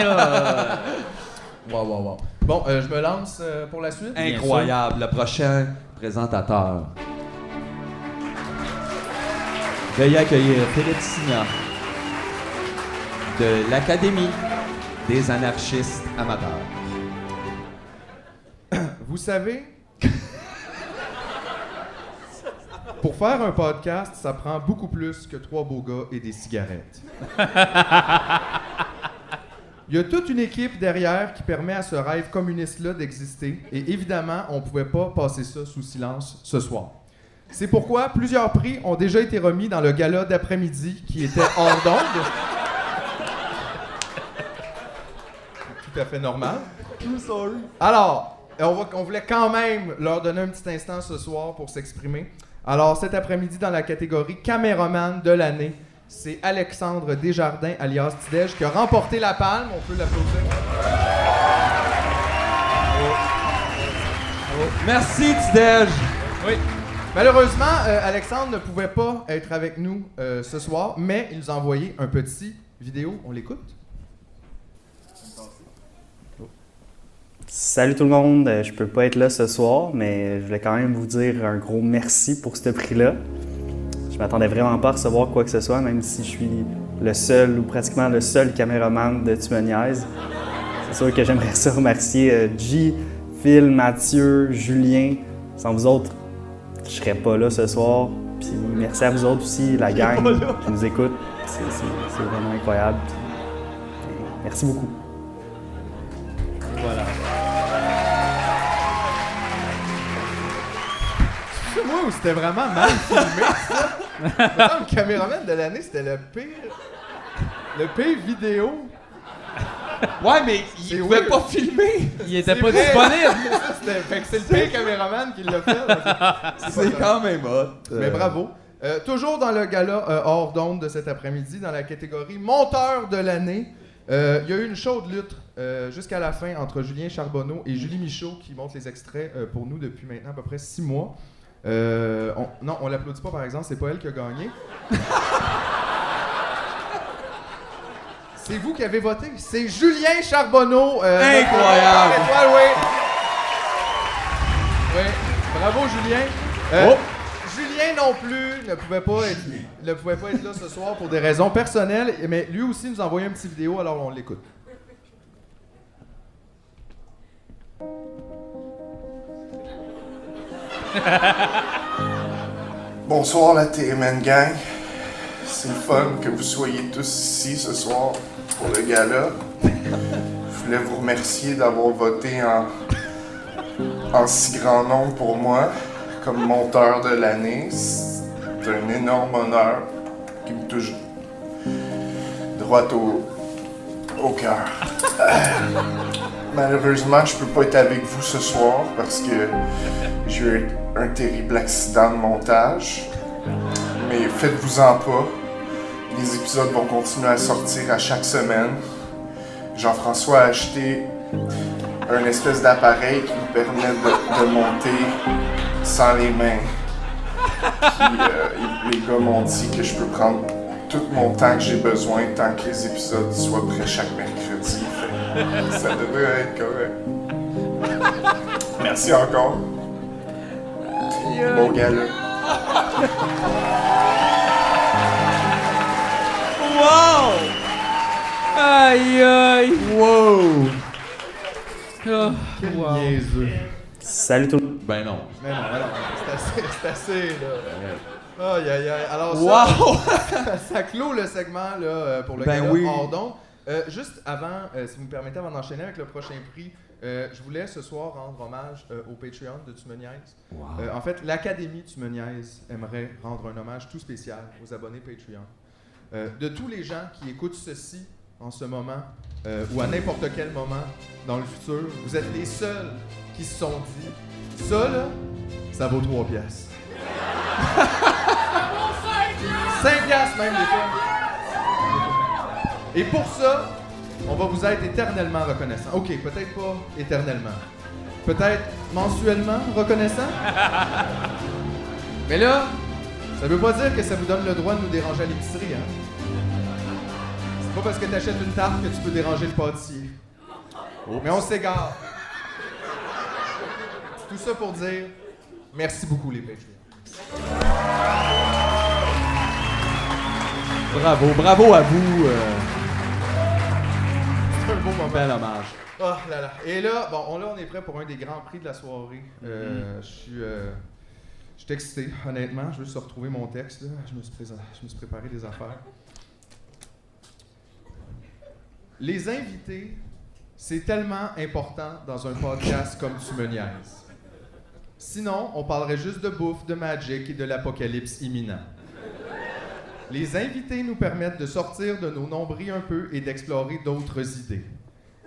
Wow. Bon, je me lance pour la suite. incroyable. Le prochain présentateur. Veuillez accueillir Philippe Signa de l'Académie des anarchistes amateurs. Vous savez, pour faire un podcast, ça prend beaucoup plus que 3 beaux gars et des cigarettes. Il y a toute une équipe derrière qui permet à ce rêve communiste-là d'exister, et évidemment, on ne pouvait pas passer ça sous silence ce soir. C'est pourquoi plusieurs prix ont déjà été remis dans le gala d'après-midi qui était hors d'onde. Tout à fait normal. Alors, on voulait quand même leur donner un petit instant ce soir pour s'exprimer. Alors, cet après-midi, dans la catégorie caméraman de l'année, c'est Alexandre Desjardins, alias Tidej, qui a remporté la palme. On peut l'applaudir. Merci, Tidej. Oui. Malheureusement, Alexandre ne pouvait pas être avec nous ce soir, mais il nous a envoyé un petit vidéo. On l'écoute? Salut tout le monde, je peux pas être là ce soir, mais je voulais quand même vous dire un gros merci pour ce prix-là. Je m'attendais vraiment pas à recevoir quoi que ce soit, même si je suis le seul ou pratiquement le seul caméraman de Tumoniaise. C'est sûr que j'aimerais ça remercier G, Phil, Mathieu, Julien. Sans vous autres, je serais pas là ce soir. Puis merci à vous autres aussi, la gang qui nous écoute. C'est vraiment incroyable. Puis, merci beaucoup. Voilà. C'est moi ou c'était vraiment mal filmé, ça? Pourtant, le caméraman de l'année, c'était le pire vidéo. Ouais, mais C'est il pouvait weird. pas filmer. Il était C'est pas vrai. disponible. Fait que c'est le pire caméraman qui l'a fait. C'est quand même hot. Mais bravo. Toujours dans le gala hors d'onde de cet après-midi, dans la catégorie monteur de l'année, il y a eu une chaude lutte jusqu'à la fin entre Julien Charbonneau et Julie Michaud qui montrent les extraits pour nous depuis maintenant à peu près 6 mois. Non, on l'applaudit pas par exemple, c'est pas elle qui a gagné. C'est vous qui avez voté. C'est Julien Charbonneau. Incroyable. notre étoile, oui. Oui. Bravo, Julien. Julien non plus ne pouvait pas être là ce soir pour des raisons personnelles, mais lui aussi nous a envoyé une petite vidéo, alors on l'écoute. Bonsoir la TMN Gang. C'est le fun que vous soyez tous ici ce soir pour le gala. Je voulais vous remercier d'avoir voté en si grand nombre pour moi comme monteur de l'année. C'est un énorme honneur qui me touche droit au cœur. Malheureusement, je peux pas être avec vous ce soir parce que j'ai eu un terrible accident de montage. Mais faites-vous-en pas. Les épisodes vont continuer à sortir à chaque semaine. Jean-François a acheté un espèce d'appareil qui me permet de monter sans les mains. Puis les gars m'ont dit que je peux prendre tout mon temps que j'ai besoin tant que les épisodes soient prêts chaque mercredi. Fait, ça devrait être correct. Merci encore. Bon gala. Wow! Aïe aïe! Wow! Oh, wow. Niaiseux. Salut tout le monde. Ben non. Mais non, c'est assez, là. Aïe, aïe, aïe. Alors Wow! ça clôt le segment, là, pour le Ben gala oui. hors d'onde. Juste avant, si vous me permettez, avant d'enchaîner avec le prochain prix, Je voulais ce soir rendre hommage au Patreon de Tu me niaises. En fait, l'Académie Tu me niaises aimerait rendre un hommage tout spécial aux abonnés Patreon. De tous les gens qui écoutent ceci en ce moment ou à n'importe quel moment dans le futur, vous êtes les seuls qui se sont dit « Ça, là, ça vaut 3 piastres. » 5 piastres même, les fois. Et pour ça, on va vous être éternellement reconnaissant. OK, peut-être pas éternellement. Peut-être mensuellement reconnaissant. Mais là, ça veut pas dire que ça vous donne le droit de nous déranger à l'épicerie, hein? C'est pas parce que t'achètes une tarte que tu peux déranger le pâtissier. Mais on s'égare. Tout ça pour dire merci beaucoup les Patreons. Bravo à vous. C'est un beau moment. Bel hommage. Oh là là. Et là, on est prêt pour un des grands prix de la soirée. Je suis excité, honnêtement. Je veux juste retrouver mon texte. Là. Je me suis préparé des affaires. Les invités, c'est tellement important dans un podcast comme Tu me niaises. Sinon, on parlerait juste de bouffe, de magic et de l'apocalypse imminent. Les invités nous permettent de sortir de nos nombris un peu et d'explorer d'autres idées.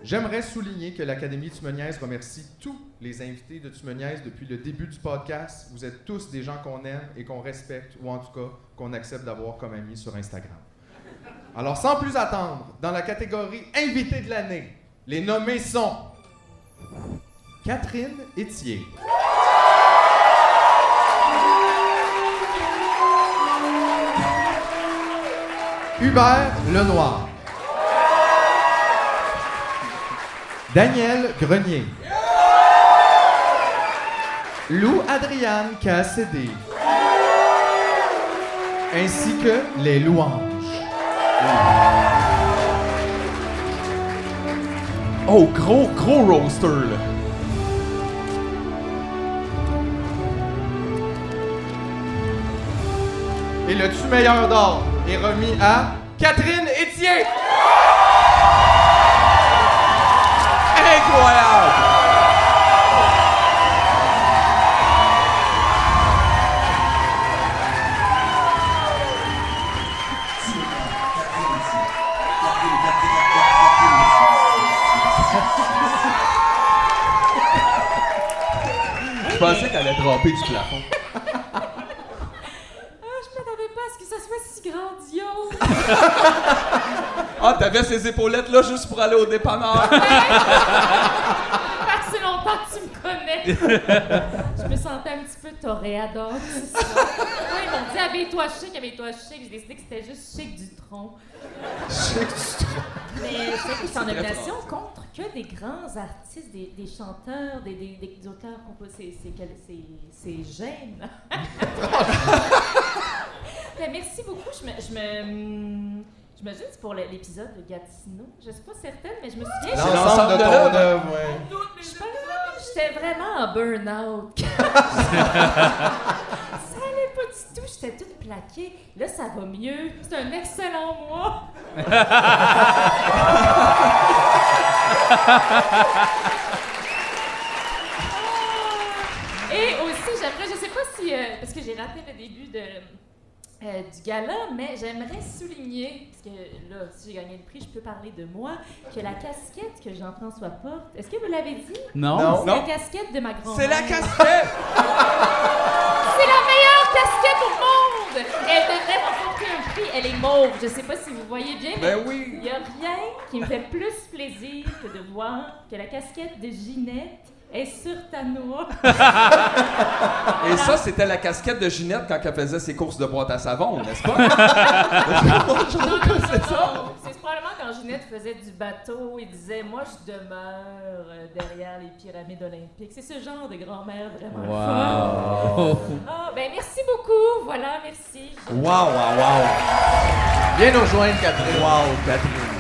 J'aimerais souligner que l'Académie Tu me niaises remercie tous les invités de Tu me niaises depuis le début du podcast. Vous êtes tous des gens qu'on aime et qu'on respecte, ou en tout cas qu'on accepte d'avoir comme amis sur Instagram. Alors, sans plus attendre, dans la catégorie Invité de l'année, les nommés sont Catherine Etier, Hubert Lenoir, Daniel Grenier, Lou Adriane Cassidy, ainsi que les louanges. Oh, gros roaster, là. Et le Tu meilleur d'or est remis à Catherine Etier. Incroyable! Je pensais qu'elle allait dropper du plafond. Je m'attendais pas à ce que ça soit si grandiose. Ah, t'avais ces épaulettes-là juste pour aller au dépanneur. Ça fait assez longtemps que tu me connais. Je me sentais un petit peu toréador. Oui, ils m'ont dit habille-toi chic. J'ai décidé que c'était juste chic du tronc. Chic du tronc. Mais c'est en nomination contre que des grands artistes, des chanteurs, des auteurs, compositeurs. C'est gêne. Ben, merci beaucoup. J'imagine que c'est pour l'épisode de Gatineau. Je suis pas certaine, mais je me souviens. L'ensemble de ton œuvre, ouais. J'étais vraiment en burn-out. Ça allait pas du tout. J'étais toute plaquée. Là, ça va mieux. C'est un excellent mois. Et aussi, j'aimerais, je sais pas si, parce que j'ai raté le début du gala, mais j'aimerais souligner, parce que là, si j'ai gagné le prix, je peux parler de moi, que la casquette que Jean-François porte, est-ce que vous l'avez dit? Non. C'est la casquette de ma grand-mère. C'est la casquette! C'est la meilleure casquette au monde! Elle devrait remporter un prix, elle est mauve, je sais pas si vous voyez bien, mais Ben oui! il y a rien qui me fait plus plaisir que de voir que la casquette de Ginette est sur ta noix. Et ça, c'était la casquette de Ginette quand elle faisait ses courses de boîte à savon, n'est-ce pas? C'est ça. C'est probablement quand Ginette faisait du bateau et disait « Moi, je demeure derrière les pyramides olympiques ». C'est ce genre de grand-mère vraiment Wow. fun. Ah, ben merci beaucoup. Voilà, merci. Wow! Viens nous rejoindre, Catherine. Wow, Catherine!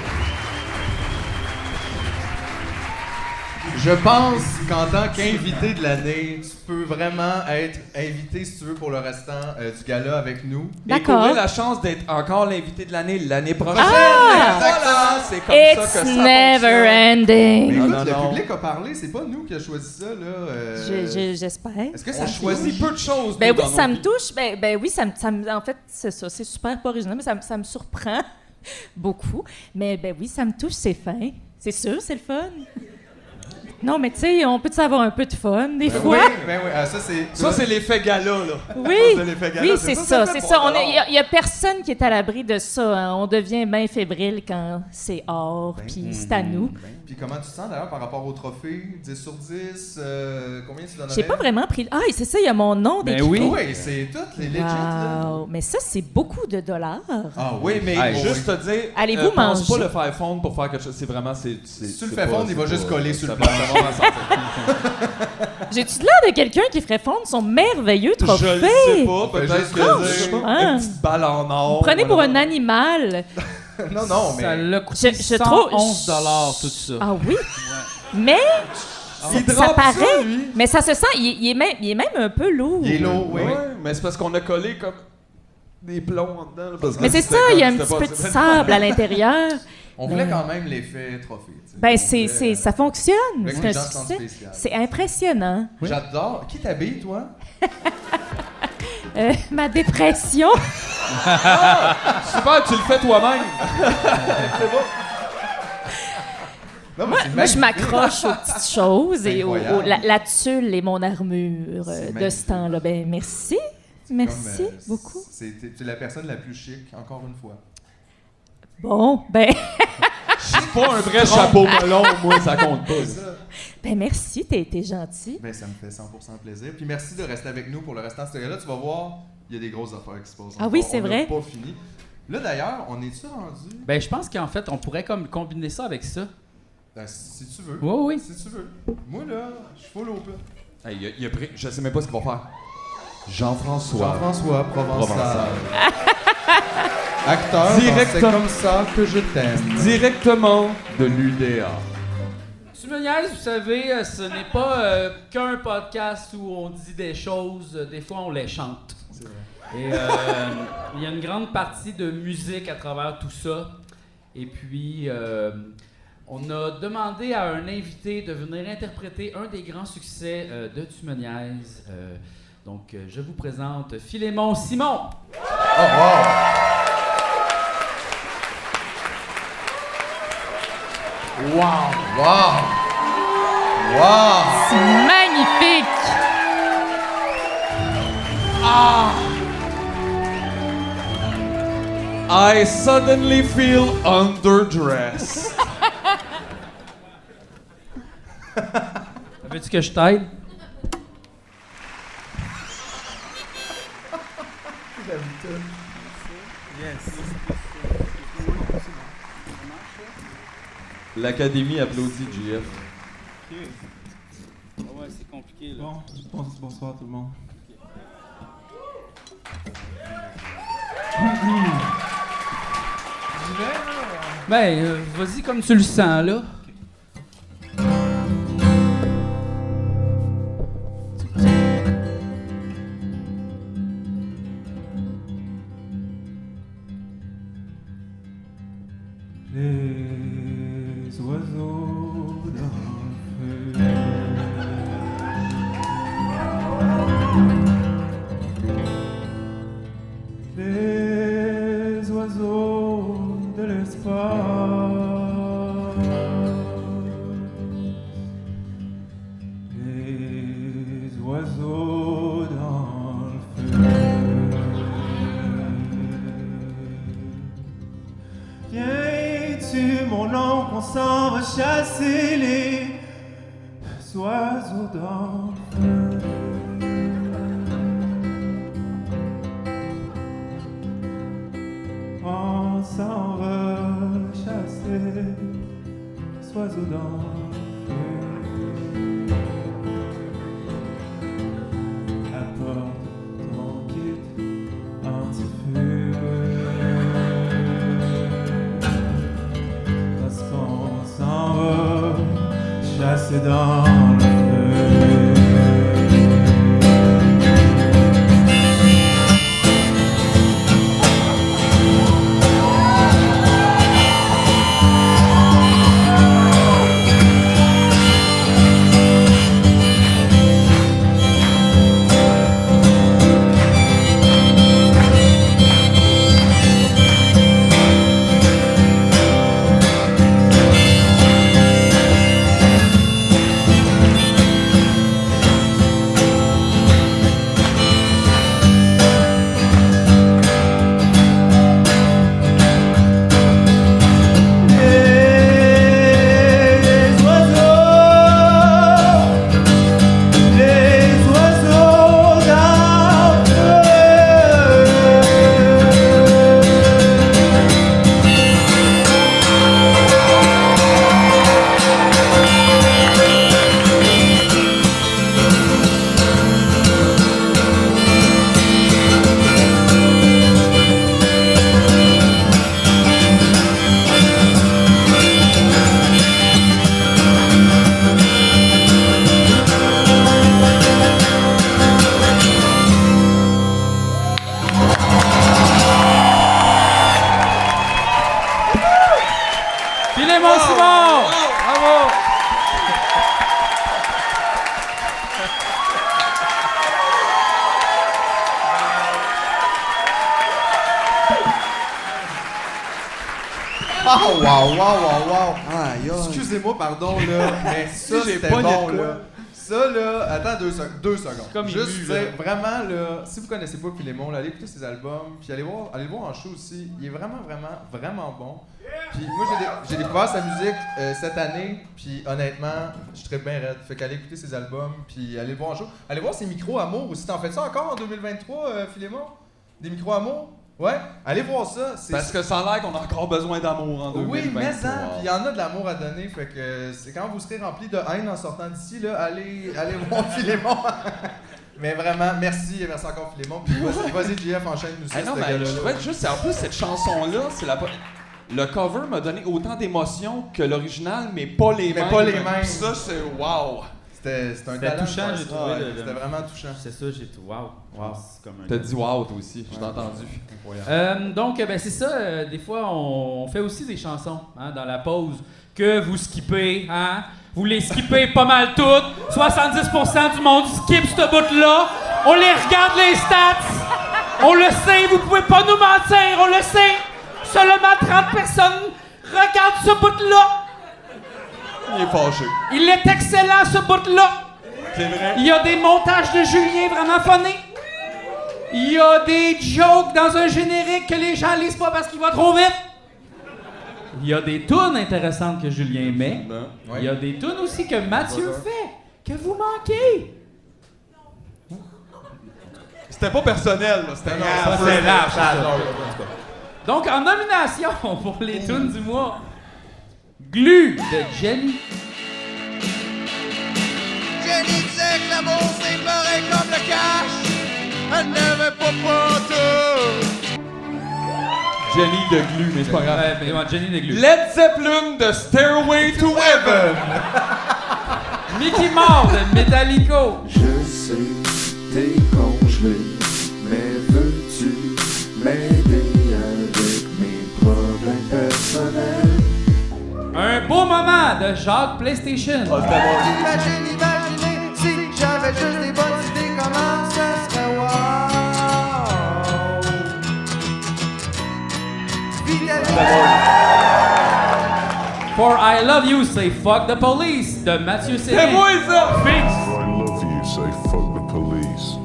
Je pense qu'en tant qu'invité de l'année, tu peux vraiment être invité, si tu veux, pour le restant du gala avec nous. Et D'accord. qu'aurait la chance d'être encore l'invité de l'année prochaine. Ah! Voilà, c'est comme It's ça que ça never fonctionne. Mais ending. écoute, non, le non. public a parlé, c'est pas nous qui a choisi ça, là. J'espère. Est-ce que On ça choisit peu de choses. Ben nous, oui, dans ça nos me vies. touche. Ben oui, en fait, c'est ça. C'est super pas original, mais ça me surprend beaucoup. Mais ben oui, ça me touche, c'est fin. C'est sûr, c'est le fun. Non, mais tu sais, on peut avoir un peu de fun, des fois. Oui, ça c'est... Ça, c'est l'effet gala, là. Oui, Ça, c'est l'effet gala, oui, c'est ça, c'est fait ça. bon, Il y a personne qui est à l'abri de ça. Hein. On devient bien fébrile quand c'est hors, puis c'est à nous. Puis comment tu te sens d'ailleurs par rapport au trophée? 10 sur 10, combien tu donnerais? J'ai pas vraiment pris... Ah, c'est ça, il y a mon nom Ben décrit. oui. Oui, c'est tout, les legit, là. Wow. Mais ça, c'est beaucoup de dollars. Ah Oui, mais Hey, juste te dire, Allez-vous pense manger? pas le faire fondre pour faire quelque chose. C'est vraiment... Si tu le fais fondre, il va juste coller sur le plat. J'ai-tu de l'air de quelqu'un qui ferait fondre son merveilleux Je trophée? le sais pas, Fait peut-être juste que le je sais dire. pas, Ah. une petite balle en or. Prenez pour voilà. un animal. Non, mais... Ça l'a coûté Je trouve- 111 tout ça. Ah oui? Mais Il ça drop paraît. ça, lui. Mais ça se sent, il est même un peu lourd. Il est lourd, oui. Ouais, mais c'est parce qu'on a collé comme des plombs en dedans. là, parce que Mais c'est c'était ça, il y a un comme- petit c'était peu de pas- sable à l'intérieur. On voulait quand même l'effet trophée. tu sais. Ben, On voulait, ça fonctionne. avec C'est les un gens se sentent succès. spécial. C'est impressionnant. J'adore. Qui t'habille, toi? Ma dépression. Super, tu le fais toi-même. Non, mais c'est Moi, je magnifique. m'accroche aux petites choses et Incroyable. la tulle est mon armure C'est de ce magnifique. temps-là. Ben, merci. Merci Comme, beaucoup. Tu es la personne la plus chic, encore une fois. Bon, ben, C'est pas un vrai chapeau melon, moi, ça compte pas. ben merci, t'es gentil. Ben, ça me fait 100% plaisir. Puis merci de rester avec nous pour le restant de cette là. Tu vas voir, il y a des grosses affaires qui se passent. Ah oui, encore. c'est On n'a vrai. pas fini. Là, d'ailleurs, on est-tu rendu? Ben, je pense qu'en fait, on pourrait comme combiner ça avec ça. Ben, si tu veux. Oui, oui. Si tu veux. Moi, là, je suis full open. Hey, il a pris, je sais même pas ce qu'il va faire. Jean-François. Jean-François Provençal. Provençal. Acteur, Direct- c'est comme ça que je t'aime. Directement de l'UDA. Tu me niaises, vous savez, ce n'est pas qu'un podcast où on dit des choses, des fois on les chante. C'est vrai. Et il y a une grande partie de musique à travers tout ça. Et puis, on a demandé à un invité de venir interpréter un des grands succès de Tu me niaises. Donc, je vous présente Philémon Simon. Oh, wow! Wow! Wow! Wow! C'est magnifique. I suddenly feel underdressed. Veux-tu que je t'aide? L'Académie applaudit JF. Ouais, c'est compliqué là. Bonsoir tout le monde. Ben, vas-y comme tu le sens là. Les oiseaux d'un feu. Les oiseaux de l'espace. Les oiseaux dans le feu. Viens-tu, mon oncle, on s'en va chasser les oiseaux dans le feu. On s'en va chasser les oiseaux dans le feu. Apporte ton kit anti-feu. Parce qu'on s'en va chasser dans Wow! Aïe, aïe. Excusez-moi, pardon, là, mais ça, j'ai c'était pogné bon, de quoi? là. Ça, là, attends 2 secondes. Comme Juste ému, dire, là. vraiment, là, si vous connaissez pas Philémon, là, allez écouter ses albums, puis allez le voir en show aussi. Il est vraiment bon. Puis moi, j'ai découvert sa musique cette année, puis honnêtement, je suis très bien raide. Fait qu'allez écouter ses albums, puis allez le voir en show. Allez voir ses micros-amours aussi. T'en fais ça encore en 2023, Philémon? Des micros-amours? Ouais, allez voir ça. Parce que ça a l'air qu'on a encore besoin d'amour en 2023. Oui, mais ça, puis il y en a de l'amour à donner, fait que c'est quand vous serez rempli de haine en sortant d'ici, là, allez voir Philémon. Mais vraiment, merci encore Philémon. Puis vas-y, JF, enchaîne-nous ça. Non, mais je trouvais juste, en plus, cette chanson-là, c'est le cover m'a donné autant d'émotions que l'original, mais pas les mêmes. Puis ça, c'est wow! C'était un talent. Touchant, j'ai trouvé. C'était vraiment touchant. C'est ça, j'ai tout. Wow. C'est comme un... T'as dit wow, toi aussi, je t'ai entendu. Donc, ben, c'est ça. Des fois, on fait aussi des chansons dans la pause que vous skippez. Hein? Vous les skippez pas mal toutes. 70% du monde skip ce bout-là. On les regarde les stats. On le sait, vous pouvez pas nous mentir. On le sait. Seulement 30 personnes regardent ce bout-là. Il est fâché. Il est excellent, ce bout-là. C'est vrai. Il y a des montages de Julien vraiment funnés. Il y a des jokes dans un générique que les gens lisent pas parce qu'il va trop vite. Il y a des tunes intéressantes que Julien met. Il y a des tunes aussi que Mathieu fait, que vous manquez. C'était pas personnel, là. C'était c'est large. Donc, en nomination pour les tunes du mois, Glu de Jenny. Jenny disait que l'amour c'est pareil comme le cash. Elle n'aimait pas tout. Jenny de Glu, mais c'est pas grave. Ouais, mais Jenny de Glu. Led Zeppelin de Stairway to Heaven. Mickey Mouse de Metallica. Je sais, t'es congelé, mais veux-tu m'aider avec mes problèmes personnels? Un beau moment de Jacques PlayStation. Imaginez, si j'avais juste des bonnes idées, comment ça serait wow. For I Love You, Say Fuck the Police de Mathieu Céline. C'est moi ça! Fix. I love you, say fuck the police.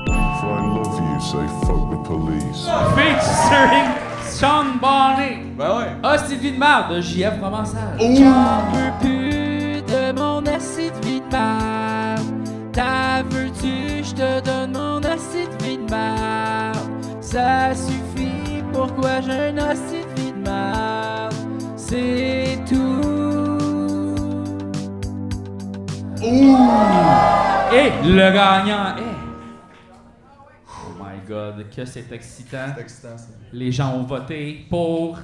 If I love you, say fuck the police. Featuring Sean Barney. Ben ouais. Hostie de vie de marde de JF Provençal. J'en veux plus de mon hostie de vie de marde. T'as veux-tu, j'te donne mon hostie de vie de marde. Ça suffit, pourquoi j'ai un hostie de vie de marde. C'est tout. Et le gagnant est... Oh my God, que c'est excitant. C'est excitant, ça. Les gens ont voté pour...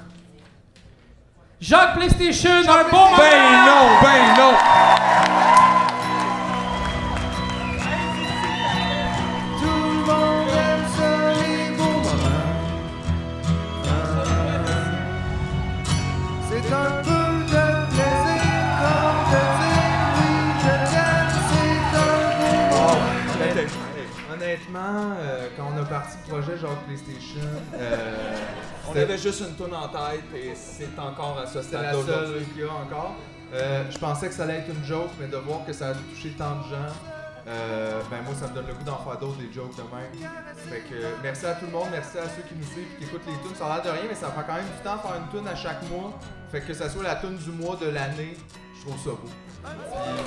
Jacques PlayStation, un bon moment! Ben non! Tout le monde aime ça, les beaux moments. C'est un peu de plaisir comme de dire oui, je t'aime, c'est un beau moment. Honnêtement, quand on a parti le projet genre PlayStation, On avait juste une toune en tête et c'est encore à ce c'était la stade seule d'aujourd'hui. qu'il y a encore. Je pensais que ça allait être une joke, mais de voir que ça a touché tant de gens, ben moi ça me donne le goût d'en faire d'autres des jokes de même. Fait que merci à tout le monde, merci à ceux qui nous suivent et qui écoutent les tunes. Ça a l'air de rien, mais ça prend quand même du temps de faire une tune à chaque mois. Fait que ça soit la tune du mois, de l'année, je trouve ça beau. Puis,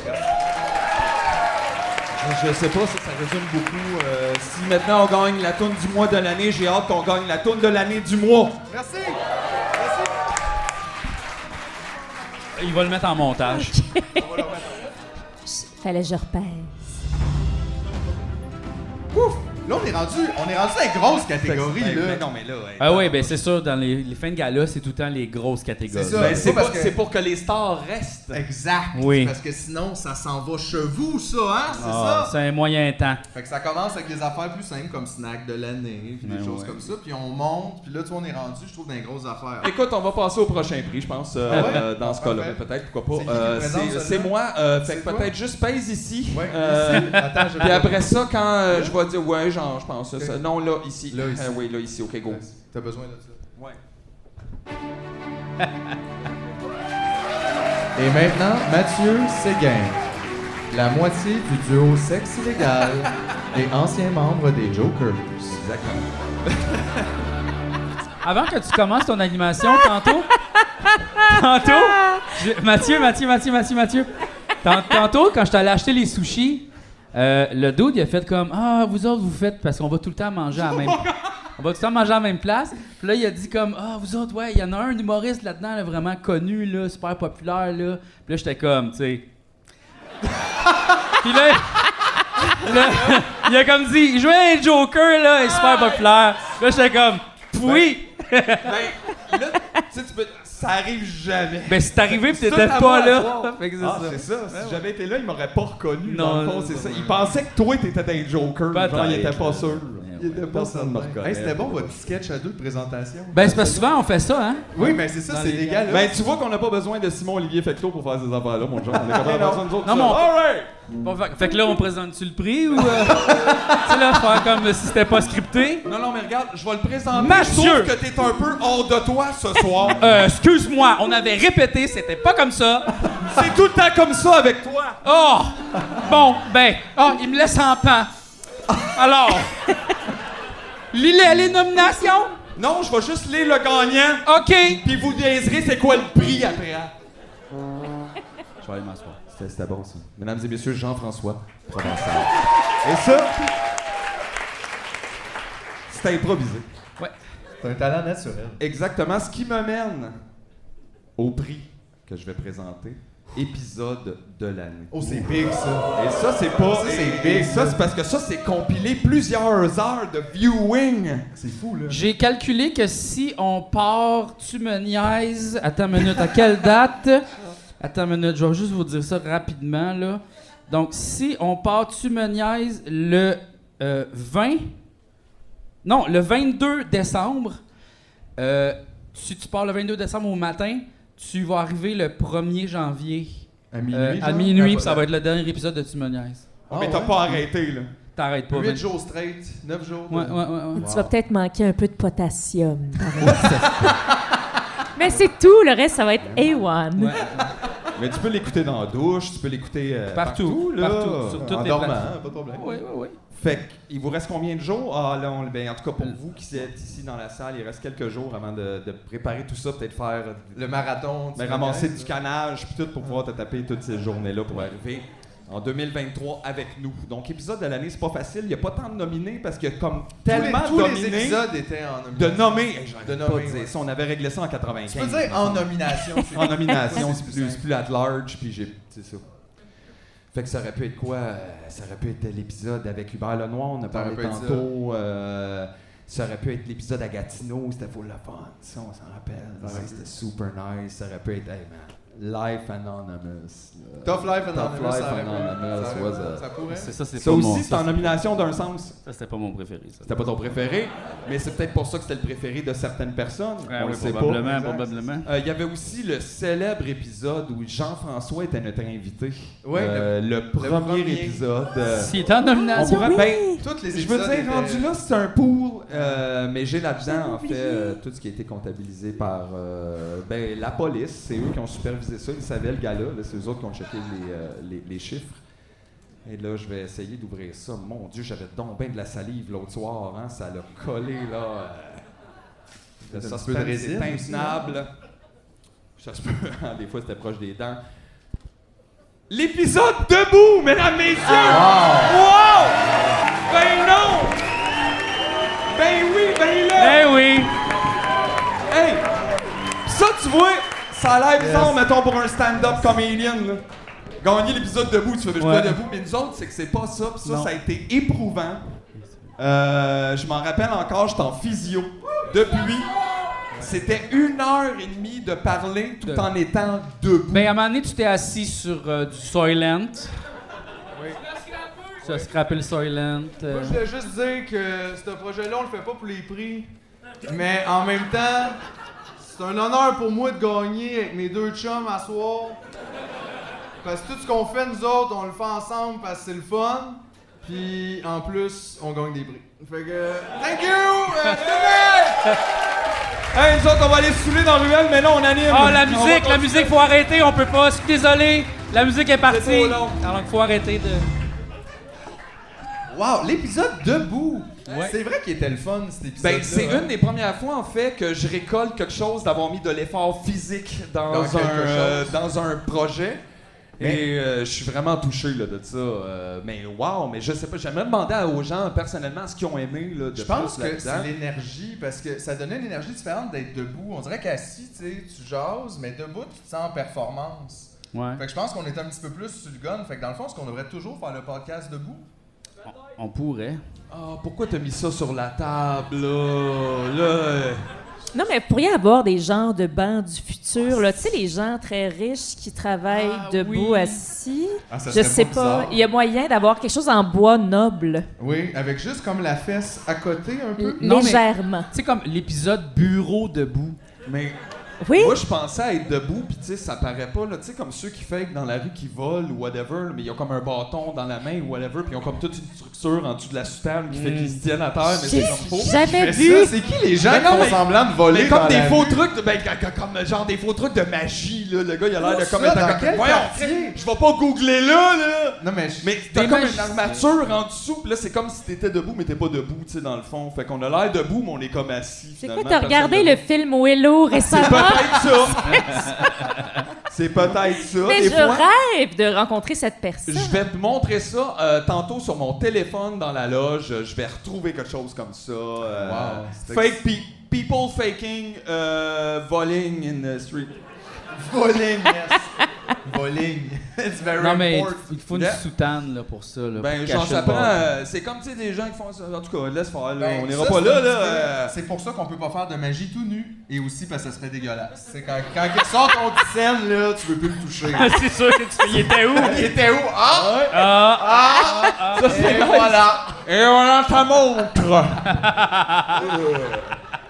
merci. Je sais pas si ça résume beaucoup. Si maintenant on gagne la toune du mois de l'année, j'ai hâte qu'on gagne la toune de l'année du mois. Merci! Il va le mettre en montage. Fallait que je repère. Ouf! Là, on est rendu dans une grosse catégorie, là. Mais non, mais là... Ah oui, ben c'est sûr, dans les fins de gala, c'est tout le temps les grosses catégories. C'est ça. Ben, parce que- c'est pour que les stars restent. Exact! Oui. Parce que sinon, ça s'en va chez vous, ça, hein? C'est Ah, ça? c'est un moyen temps. Fait que ça commence avec des affaires plus simples comme snack de l'année, puis des Ben choses ouais. comme ça, puis on monte, puis là, tu vois, on est rendu, je trouve, dans les grosses affaires. Écoute, on va passer au prochain prix, je pense, ouais? dans ce cas-là. Parfait. Peut-être, pourquoi C'est pas. qui qui présente C'est celle-là? moi. Fait C'est que toi? peut-être juste pèse ici. Ouais, ici. Attends, je Puis après ça, quand je vais dire, ouais, genre, je pense. Ok. Ça. Non, là, ici. Là, ici. Oui, là, ici. OK, go. T'as besoin de ça. Ouais. Et maintenant, Mathieu Séguin, la moitié du duo Sexe illégal et ancien membre des Jokers. Exactement. Avant que tu commences ton animation, tantôt, Mathieu. Tantôt, quand je t'allais acheter les sushis, le dude, il a fait comme « Ah, vous autres, vous faites... » Parce qu'on va tout le temps manger à la même... On va tout le temps manger à la même place. Puis là, il a dit comme « Ah, vous autres, ouais, il y en a un humoriste là-dedans, là, vraiment connu, là, super populaire, là. » Puis là, j'étais comme, tu sais... Puis là, il a comme dit « Il jouait un Joker, là, il est super populaire. » Là, j'étais comme « Oui! » Ben, là, tu sais, ça arrive jamais. Ben, c'est arrivé pis C'est t'étais tout à pas moi à là. soir. Fait que c'est Ah, ça. c'est ça. Si Ouais, j'avais été là, il m'aurait pas reconnu. Non, dans le fond, non, c'est ça. non. Il pensait que toi, t'étais un Joker. Genre, il était pas Peut-être. sûr. Il était pas sûr de me reconnaître. Hey, c'était bon votre petit sketch à deux de présentation. Ben, c'est parce que souvent on fait ça, hein? Oui, mais c'est ça, Dans c'est les légal. Ben, tu vois qu'on n'a pas besoin de Simon-Olivier Fecteau pour faire ces affaires-là, mon genre. On est capable de faire ça nous autres. Non, seuls. mais All right! Bon, fait que là, on présente-tu le prix ou. Tu sais, là, faire comme si c'était pas scripté? Non, mais regarde, je vais le présenter. Mathieu! Je trouve que t'es un peu hors de toi ce soir. Excuse-moi, on avait répété, c'était pas comme ça. C'est tout le temps comme ça avec toi. Oh! Bon, ben. Oh, il me laisse en pan. Alors. Les nominations? Non, je vais juste lire le gagnant. OK. Puis vous niaiserez c'est quoi le prix après. Je vais aller m'asseoir. C'était bon, ça. Mesdames et messieurs, Jean-François Provençal. Et ça, c'est improvisé. Ouais. C'est un talent naturel. Exactement. Ce qui me mène au prix que je vais présenter. Épisode de l'année. Oh, c'est big, ça. Et ça, c'est pas... Ça, c'est et big, ça, ça. c'est parce que ça, c'est compilé plusieurs heures de viewing. C'est fou, là. J'ai calculé que si on part, tu me niaises. Attends une minute, à quelle date? Attends une minute, je vais juste vous dire ça rapidement, là. Donc, si on part, tu me niaises le 20... Non, le 22 décembre. Si tu pars le 22 décembre au matin, tu vas arriver le 1er janvier. À minuit, À genre? minuit, puis ça va être le dernier épisode de Tu me niaises. Mais t'as pas arrêté, là. T'arrêtes pas. 8 jours straight, 9 jours. Ouais. Tu vas peut-être manquer un peu de potassium. Mais c'est tout, le reste, ça va être A1. Ouais. Mais tu peux l'écouter dans la douche, tu peux l'écouter Partout, là. partout, sur toutes En les dormant, plateformes. pas de problème. Oui. Fait qu'il vous reste combien de jours? Ah là, ben, en tout cas pour vous qui êtes ici dans la salle, il reste quelques jours avant de préparer tout ça, peut-être faire... Le marathon. Ben, ramasser du canage puis tout pour pouvoir te taper toutes ces journées-là pour arriver en 2023 avec nous. Donc épisode de l'année, c'est pas facile, il n'y a pas tant de nominés parce que comme tellement tous les dominés épisodes étaient en de nomination. nommer, hey, j'arrête De pas nommer, dire ouais. ça, on avait réglé ça en 95. Tu peux dire en nomination. c'est- En nomination, c'est simple. plus at large, puis c'est ça. Fait que ça aurait pu être quoi? Ça aurait pu être l'épisode avec Hubert Lenoir, on a parlé aurait pu être tantôt. Ça aurait pu être l'épisode à Gatineau, c'était full de fun. Ça, on s'en rappelle. Ça aurait C'était super nice. Ça aurait pu être, hey man, Life Anonymous. Tough Life Anonymous. Tough Life ça aurait pu- Anonymous, ça aurait- was a- Ça pourrait. Ça, c'est Ça pas aussi, mon- c'est ça, en nomination d'un sens. Ça, c'était pas mon préféré. Ça. C'était pas ton préféré, mais c'est peut-être pour ça que c'était le préféré de certaines personnes. On le sait probablement, pas. probablement. Il y avait aussi le célèbre épisode où Jean-François était notre invité. Ouais, le premier épisode. S'il était en On nomination, pourrait, ben, Toutes les je veux épisodes dire, étaient- rendu là, c'est un pool, mais j'ai là-dedans, en fait, tout ce qui a été comptabilisé par ben, la police. C'est eux qui ont supervisé ça. Ils savaient le gars-là. Là, c'est eux autres qui ont checké les chiffres. Et là, je vais essayer d'ouvrir ça. Mon Dieu, j'avais donc bien de la salive l'autre soir. Hein? Ça l'a collé, là. Le Un petit suspense peu de est résine aussi, intenable. Ça se peut. Des fois, c'était proche des dents. L'épisode debout, mesdames, messieurs! Wow! Ben non! Ben oui, ben là! Eh oui! Hey! Ça, tu vois, ça a l'air bizarre, mettons, pour un stand-up comédien, là. Gagner l'épisode debout, tu fais Ouais. pas debout, mais nous autres, c'est que c'est pas ça. Puis ça, Non. ça a été éprouvant. Je m'en rappelle encore, j'étais en physio. Depuis, c'était 1h30 de parler tout en étant debout. Ben, à un moment donné, tu t'es assis sur du Soylent. Oui. Tu as scrappé le Soylent. Moi, je voulais juste dire que ce projet-là, on le fait pas pour les prix. Mais en même temps, c'est un honneur pour moi de gagner avec mes deux chums à soir. Parce que tout ce qu'on fait, nous autres, on le fait ensemble parce que c'est le fun. Puis en plus, on gagne des prix. Fait que, thank you! Hey, nous autres, on va aller se saouler dans la ruelle, mais non, on anime. Ah, la musique, faut arrêter, on peut pas. Je suis désolé, la musique est partie. C'est trop long. Alors qu'il faut arrêter de. Wow, l'épisode debout! Ouais. C'est vrai qu'il était le fun, cet épisode-là. Ben, c'est une des premières fois, en fait, que je récolte quelque chose d'avoir mis de l'effort physique dans un projet. Et je suis vraiment touché là, de ça. Mais wow, mais je sais pas, j'aimerais demander aux gens personnellement ce qu'ils ont aimé là, de Je pense plus que là-dedans. c'est l'énergie, parce que ça donnait une énergie différente d'être debout. On dirait qu'assis, tu sais, tu jases, mais debout, tu te sens en performance. Ouais. Fait que je pense qu'on est un petit peu plus sur le gun. Fait que dans le fond, est-ce qu'on devrait toujours faire le podcast debout? On pourrait. Ah, pourquoi t'as mis ça sur la table là? Non, mais vous pourriez avoir des genres de bancs du futur, là. Tu sais, les gens très riches qui travaillent debout, oui. assis. Ah, ça Je serait sais pas pas. bizarre. Il y a moyen d'avoir quelque chose en bois noble, Oui, avec juste comme la fesse à côté un peu. Non, mais- légèrement. Tu sais, comme l'épisode bureau debout. Mais Oui? moi, je pensais à être debout, puis tu sais, ça paraît pas, là, tu sais, comme ceux qui fake dans la rue qui volent ou whatever, là, mais ils ont comme un bâton dans la main ou whatever, puis ils ont comme toute une structure en dessous de la soutane qui fait qu'ils se tiennent à terre, mais c'est J'ai comme faux. jamais Ça, vu. c'est qui les gens Mais qui non, font mais- semblant de voler Mais comme dans des la faux rue? trucs, comme genre des faux trucs de magie, là. Le gars, il a l'air de comme ça, être dans comme. quel Voyons, quartier? je vais pas googler là. Non, mais... Mais t'as Des comme magies- une armature en dessous, pis là, c'est comme si t'étais debout, mais t'es pas debout, tu sais, dans le fond. Fait qu'on a l'air debout, mais on est comme assis. C'est finalement, quoi, t'as regardé personne le film Willow C'est récemment? peut-être ça. C'est peut-être ça. Mais Des je fois, rêve de rencontrer cette personne. je vais te montrer ça tantôt sur mon téléphone dans la loge. Je vais retrouver quelque chose comme ça. Wow, c'est People faking voling in the street. Voling, yes. Voling. It's very Non, mais important. il faut une Yeah. soutane là, pour ça. Là, Ben, pour genre, cacher ça le prend. bâton. C'est comme, tu sais, des gens qui font ça. En tout cas, laisse faire, là. Ben, On ira ça, pas c'est là, un petit là. peu- C'est pour ça qu'on peut pas faire de magie tout nu. Et aussi parce que ça serait dégueulasse. C'est quand il sort ton scène, là, tu veux plus le toucher. C'est sûr que tu fais. Il était où? Il était où? Ah! Ah! Ça, c'est Et voilà! Et voilà ta montre!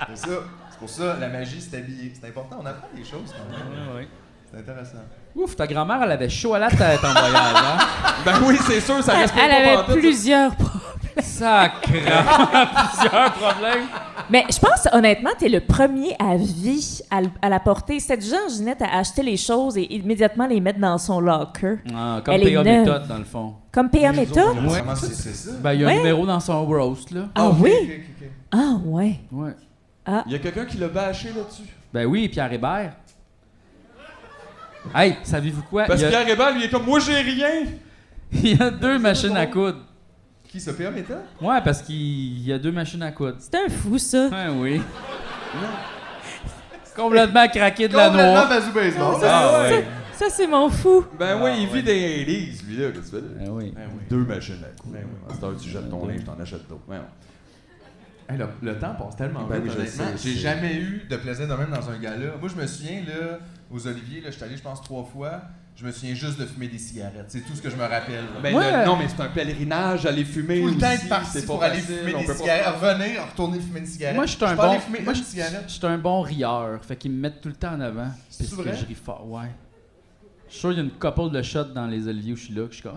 C'est ça. C'est pour ça, la magie, c'est habillé. C'est important, on apprend des choses quand même. Ouais. C'est intéressant. Ouf, ta grand-mère, elle avait chaud à la tête en voyage, hein? Ben oui, c'est sûr, ça reste Elle pas avait pantoute, ça. plusieurs problèmes. Sacrement, plusieurs problèmes. Mais je pense, honnêtement, t'es le premier à vie à la porter. Cette genre, Ginette, à acheter les choses et immédiatement les mettre dans son locker. Ah, comme Elle est P.A. neuve. méthode, dans le fond. Comme P.A. méthode? Ouais. Comment c'est ça? Ben, il y a un Ouais. numéro dans son roast, là. Ah Ok, oui? ok, ok. Ah ouais. Ouais. Il y a quelqu'un qui l'a bâché là-dessus. Ben oui, Pierre Hébert. Hey, savez-vous quoi? Parce Il que y a- Pierre Hébert, lui, est comme moi, j'ai rien. il y a 2 machines à coudre. Qui se P.A. méthode? Ouais, parce qu'il y a 2 machines à coudre. C'est un fou, ça. Ouais, oui. Complètement craqué de la Complètement noix. Bazou Baseball. Ah ouais. Ça, c'est mon fou. Ben oui, il vit des 80s, lui, là, qu'est-ce que tu fais? Ben oui. Ben oui. 2 machines à coups. Ben oui. À cette heure, tu jettes ton linge, t'en achètes d'autres. Ben, Hey, le temps passe tellement Ben vite, oui, je honnêtement. sais, J'ai c'est- jamais eu de plaisir de même dans un gala. Moi, je me souviens, là, aux Oliviers, là, je suis allé, je pense, 3 fois. Je me souviens juste de fumer des cigarettes. C'est tout ce que je me rappelle. là. ben Ouais. non, mais c'est un pèlerinage, aller fumer. Tout le temps aussi, être parti c'est pas pour aller facile, fumer on des peut pas cigarettes, faire- revenir, retourner fumer une cigarette. Moi, je suis un peux aller bon. fumer Moi, une cigarette. je suis un bon rieur. Fait qu'ils me mettent tout le temps en avant. C'est Parce vrai? que je ris fort. Ouais. Je suis sûr qu'il y a une couple de shots dans les Oliviers où je suis là, que je suis comme.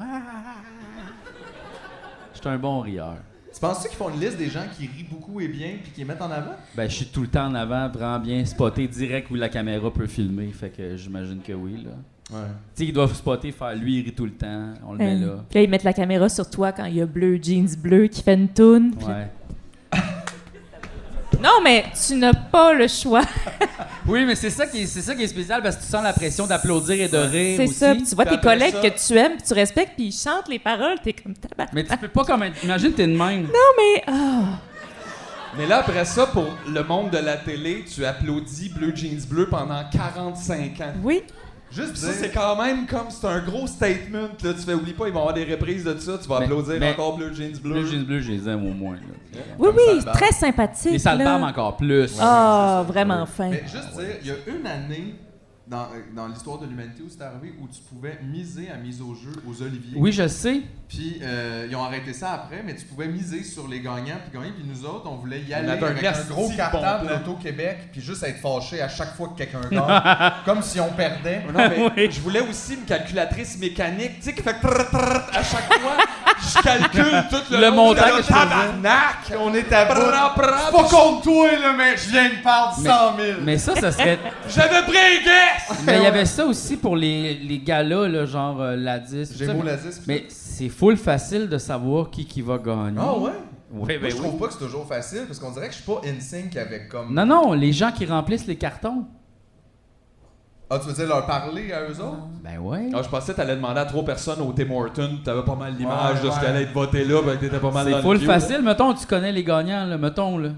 Je suis un bon rieur. Tu penses-tu qu'ils font une liste des gens qui rient beaucoup et bien puis qui les mettent en avant? Ben, je suis tout le temps en avant, vraiment bien spoté direct où la caméra peut filmer. Fait que j'imagine que oui, là. Ouais. Tu sais, ils doivent spotter, faire lui, il rit tout le temps. On le met là. Puis là, ils mettent la caméra sur toi quand il y a Bleu Jeans Bleu qui fait une toune. Puis- Ouais. Non, mais tu n'as pas le choix. Oui, mais c'est ça qui est spécial parce que tu sens la pression d'applaudir et de rire. C'est aussi. ça. Puis tu vois Puis tes après collègues ça- que tu aimes, puis tu respectes, puis ils chantent les paroles, t'es comme tabac. Mais tu peux pas comme. Imagine, t'es de même. Non, mais. Ah. Mais là, après ça, pour le monde de la télé, tu applaudis Bleu Jeans Bleu pendant 45 ans. Oui. Juste Puis ça, dire, c'est quand même comme, c'est un gros statement. Là. Tu fais, oublie pas, ils vont avoir des reprises de ça. Tu vas Mais- applaudir mais- encore Bleu Jeans Bleu. Bleu, jeans bleu, je les aime au moins. là. Oui, Comme oui, Salbarbe. très sympathique. Les salbarbes là. encore plus. Ah, vraiment fin. mais juste dire, il y a une année dans l'histoire de l'humanité où c'est arrivé où tu pouvais miser à mise au jeu aux Oliviers. Oui, je sais. Puis ils ont arrêté ça après, mais tu pouvais miser sur les gagnants puis gagner. Puis nous autres, on voulait y aller avait un avec un gros asti cartable bon plan. d'Auto-Québec puis juste être fâché à chaque fois que quelqu'un gagne, comme si on perdait. Non, mais je voulais aussi une calculatrice mécanique, tu sais, qui fait trrr, trrr à chaque fois. je calcule tout Le montant que je faisais. Tabarnak! On est à bout. C'est pas contre toi, là, mais je viens de perdre 100 000. Mais ça serait. J'avais pris un guess! Mais il y avait ça aussi pour les galas, là, genre Ladis. tout ça, Gémeaux mais- Ladis, Mais c'est full facile de savoir qui va gagner. Ah ouais? Oui, Moi, je trouve pas que c'est toujours facile, parce qu'on dirait que je suis pas in sync avec comme... Non, les gens qui remplissent les cartons. Ah, tu veux dire leur parler à eux autres? Ben ouais. Ah, je pensais que t'allais demander à 3 personnes au Tim Hortons, t'avais pas mal l'image Ouais, de ce ouais. qui allait être voté là, ben t'étais pas mal dans C'est le full queue, facile. Mettons, tu connais les gagnants, là. Mettons, là.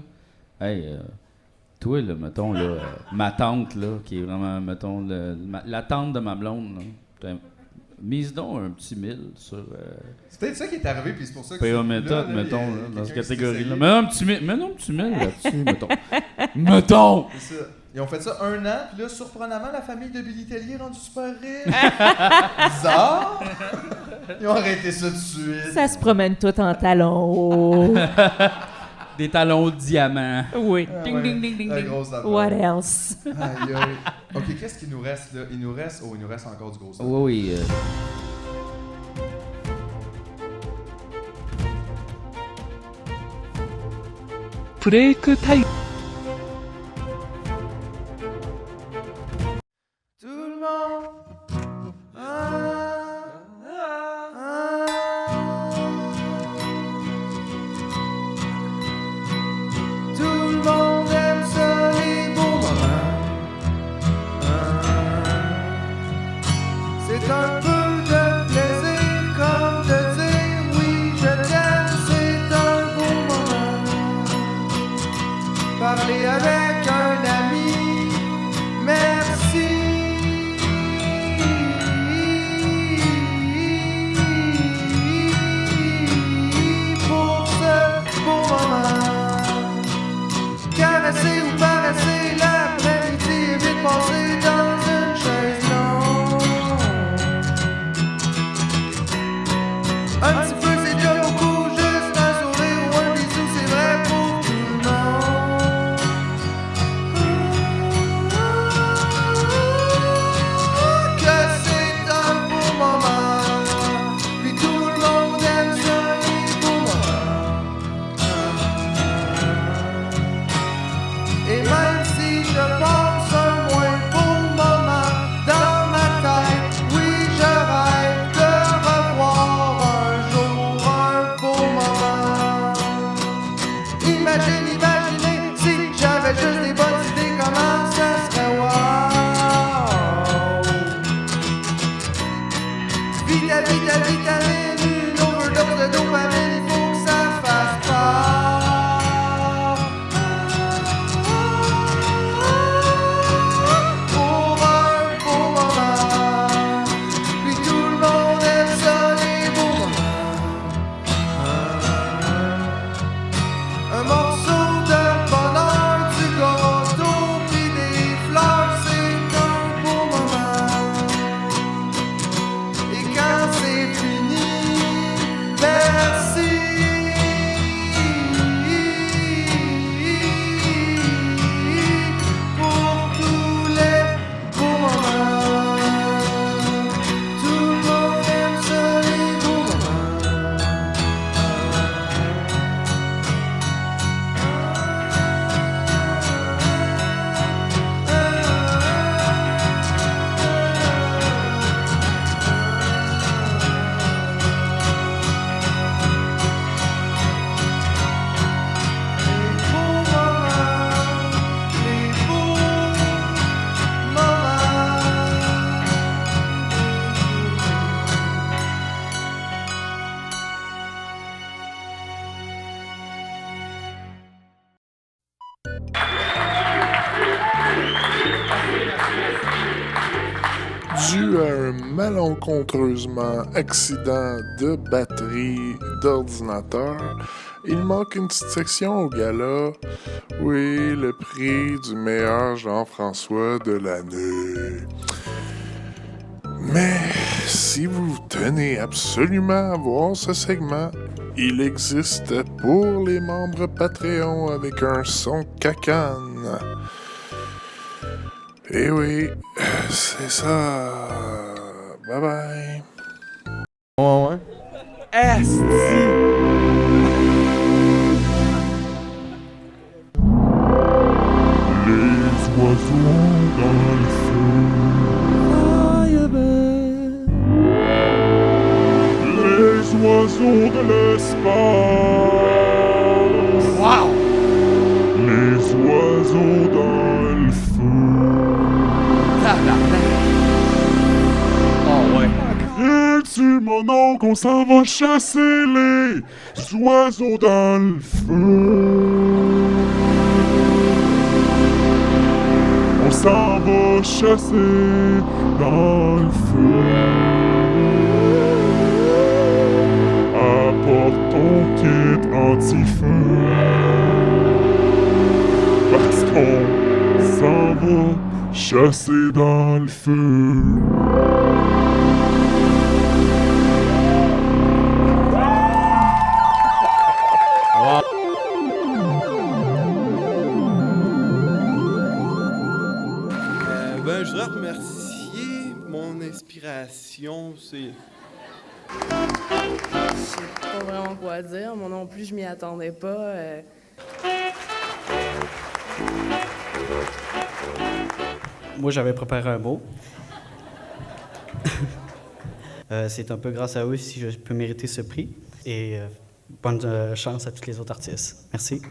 Hey, toi, là, mettons, là, ma tante, là, qui est vraiment, mettons, la tante de ma blonde, là. Mise donc un petit 1000 sur... C'est peut-être ça qui est arrivé, puis c'est pour ça que... PA là, méthode, là, mettons, il y a là, dans cette quelqu'un qui s'est catégorie-là. essayé. Mais non, un petit 1000, là-dessus, mettons. Mettons! C'est ça. Ils ont fait ça 1 an, puis là, surprenamment, la famille de Billy Tellier est rendue super riche. Bizarre! Ils ont arrêté ça tout de suite. Ça se promène tout en talons. Des talons de diamant. Oui. Ah, Ding, ouais. ding, ding, ding, La ding. grosse affaire. What else? Aïe, aïe. OK, qu'est-ce qu'il nous reste, là? Il nous reste encore du gros stuff. Oui. Tout le monde. Tout le monde aime ça, les beaux moments. C'est un peu de plaisir comme de dire oui, je t'aime, c'est un beau moment. Parler avec un ami, merci. Pour ce beau moment. Caresser ou paresser l'après-midi et vite passer dans une chaise longue. Un petit peu c'est déjà beaucoup, juste un sourire ou un bisou, c'est vrai pour tout le monde. Que c'est un beau moment, puis tout le monde aime ça, les beaux moments. Et même si je passe un moins beau moment dans ma tête, oui je rêve de revoir un jour un beau moment. Imaginez si j'avais juste des bonnes idées, comment ça serait wow. Vitamine, une overdose de dopamine, il faut que ça fasse part. Pour un beau moment, puis tout le monde aime ça, les beaux moments. Un morceau de bonheur, du gâteau, puis des fleurs, c'est un beau moment. Et quand c'est fini, merci. Pour tous les beaux moments. Tout le monde aime ça, les beaux moments. Dû à un malencontreusement accident de batterie d'ordinateur, il manque une petite section au gala. Oui, le prix du meilleur Jean-François de l'année. Mais si vous tenez absolument à voir ce segment, il existe pour les membres Patreon avec un son cacane. Eh oui, c'est ça. Bye bye. Ouais. Esti! Les oiseaux dans le feu. Les oiseaux de l'espace. Wow! Les oiseaux dans le feu. Oh ouais. Crie-tu mon nom qu'on s'en va chasser les oiseaux dans le feu. On s'en va chasser dans le feu. Apporte ton kit anti-feu. Parce qu'on s'en va chasser dans le feu. Je voudrais remercier mon inspiration, c'est... Je sais pas vraiment quoi dire. Moi non plus, je m'y attendais pas. Moi, j'avais préparé un mot. C'est un peu grâce à eux si je peux mériter ce prix. Et bonne chance à tous les autres artistes. Merci.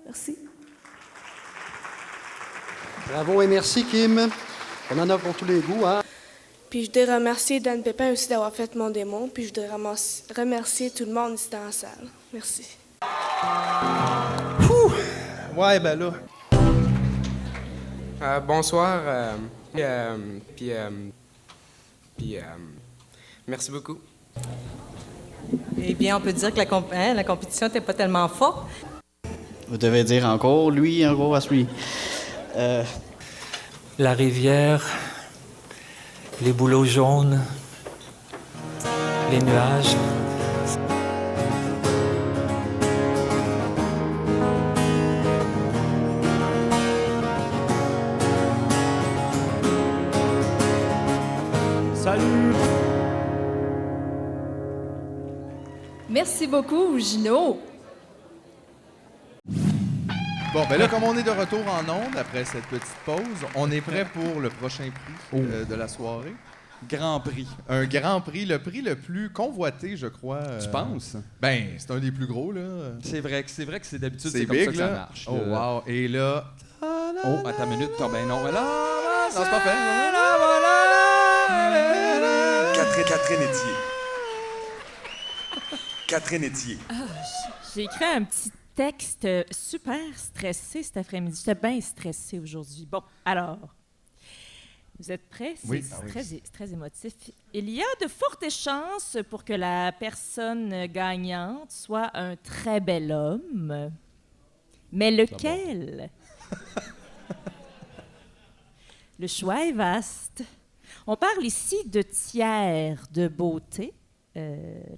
Merci. Bravo et merci, Kim. On en a pour tous les goûts, hein? Puis je voudrais remercier Dan Pépin aussi d'avoir fait mon démon. Puis je voudrais remercier tout le monde ici dans la salle. Merci. Ouais, ben là. Bonsoir. Merci beaucoup. Eh bien, on peut dire que la compétition n'était pas tellement forte. Vous devez dire encore lui, encore à celui. La rivière, les bouleaux jaunes, les nuages. Salut! Merci beaucoup, Gino. Bon, ben là, comme on est de retour en ondes après cette petite pause, on est prêt pour le prochain prix de la soirée. Grand prix. Un grand prix, le prix le plus convoité, je crois. Tu penses? Ben, c'est un des plus gros, là. C'est vrai que c'est d'habitude, C'est c'est comme big, ça que là. ça marche. Oh, wow. Et là... Oh, attends une minute. Ben non, là... Non, c'est pas fait. Catherine Etier. Catherine Etier. J'ai écrit un petit texte super stressé cet après-midi. J'étais bien stressée aujourd'hui. Bon, alors, vous êtes prêts? Oui. C'est très émotif. Il y a de fortes chances pour que la personne gagnante soit un très bel homme. Mais lequel? Le choix est vaste. On parle ici de tiers de beauté,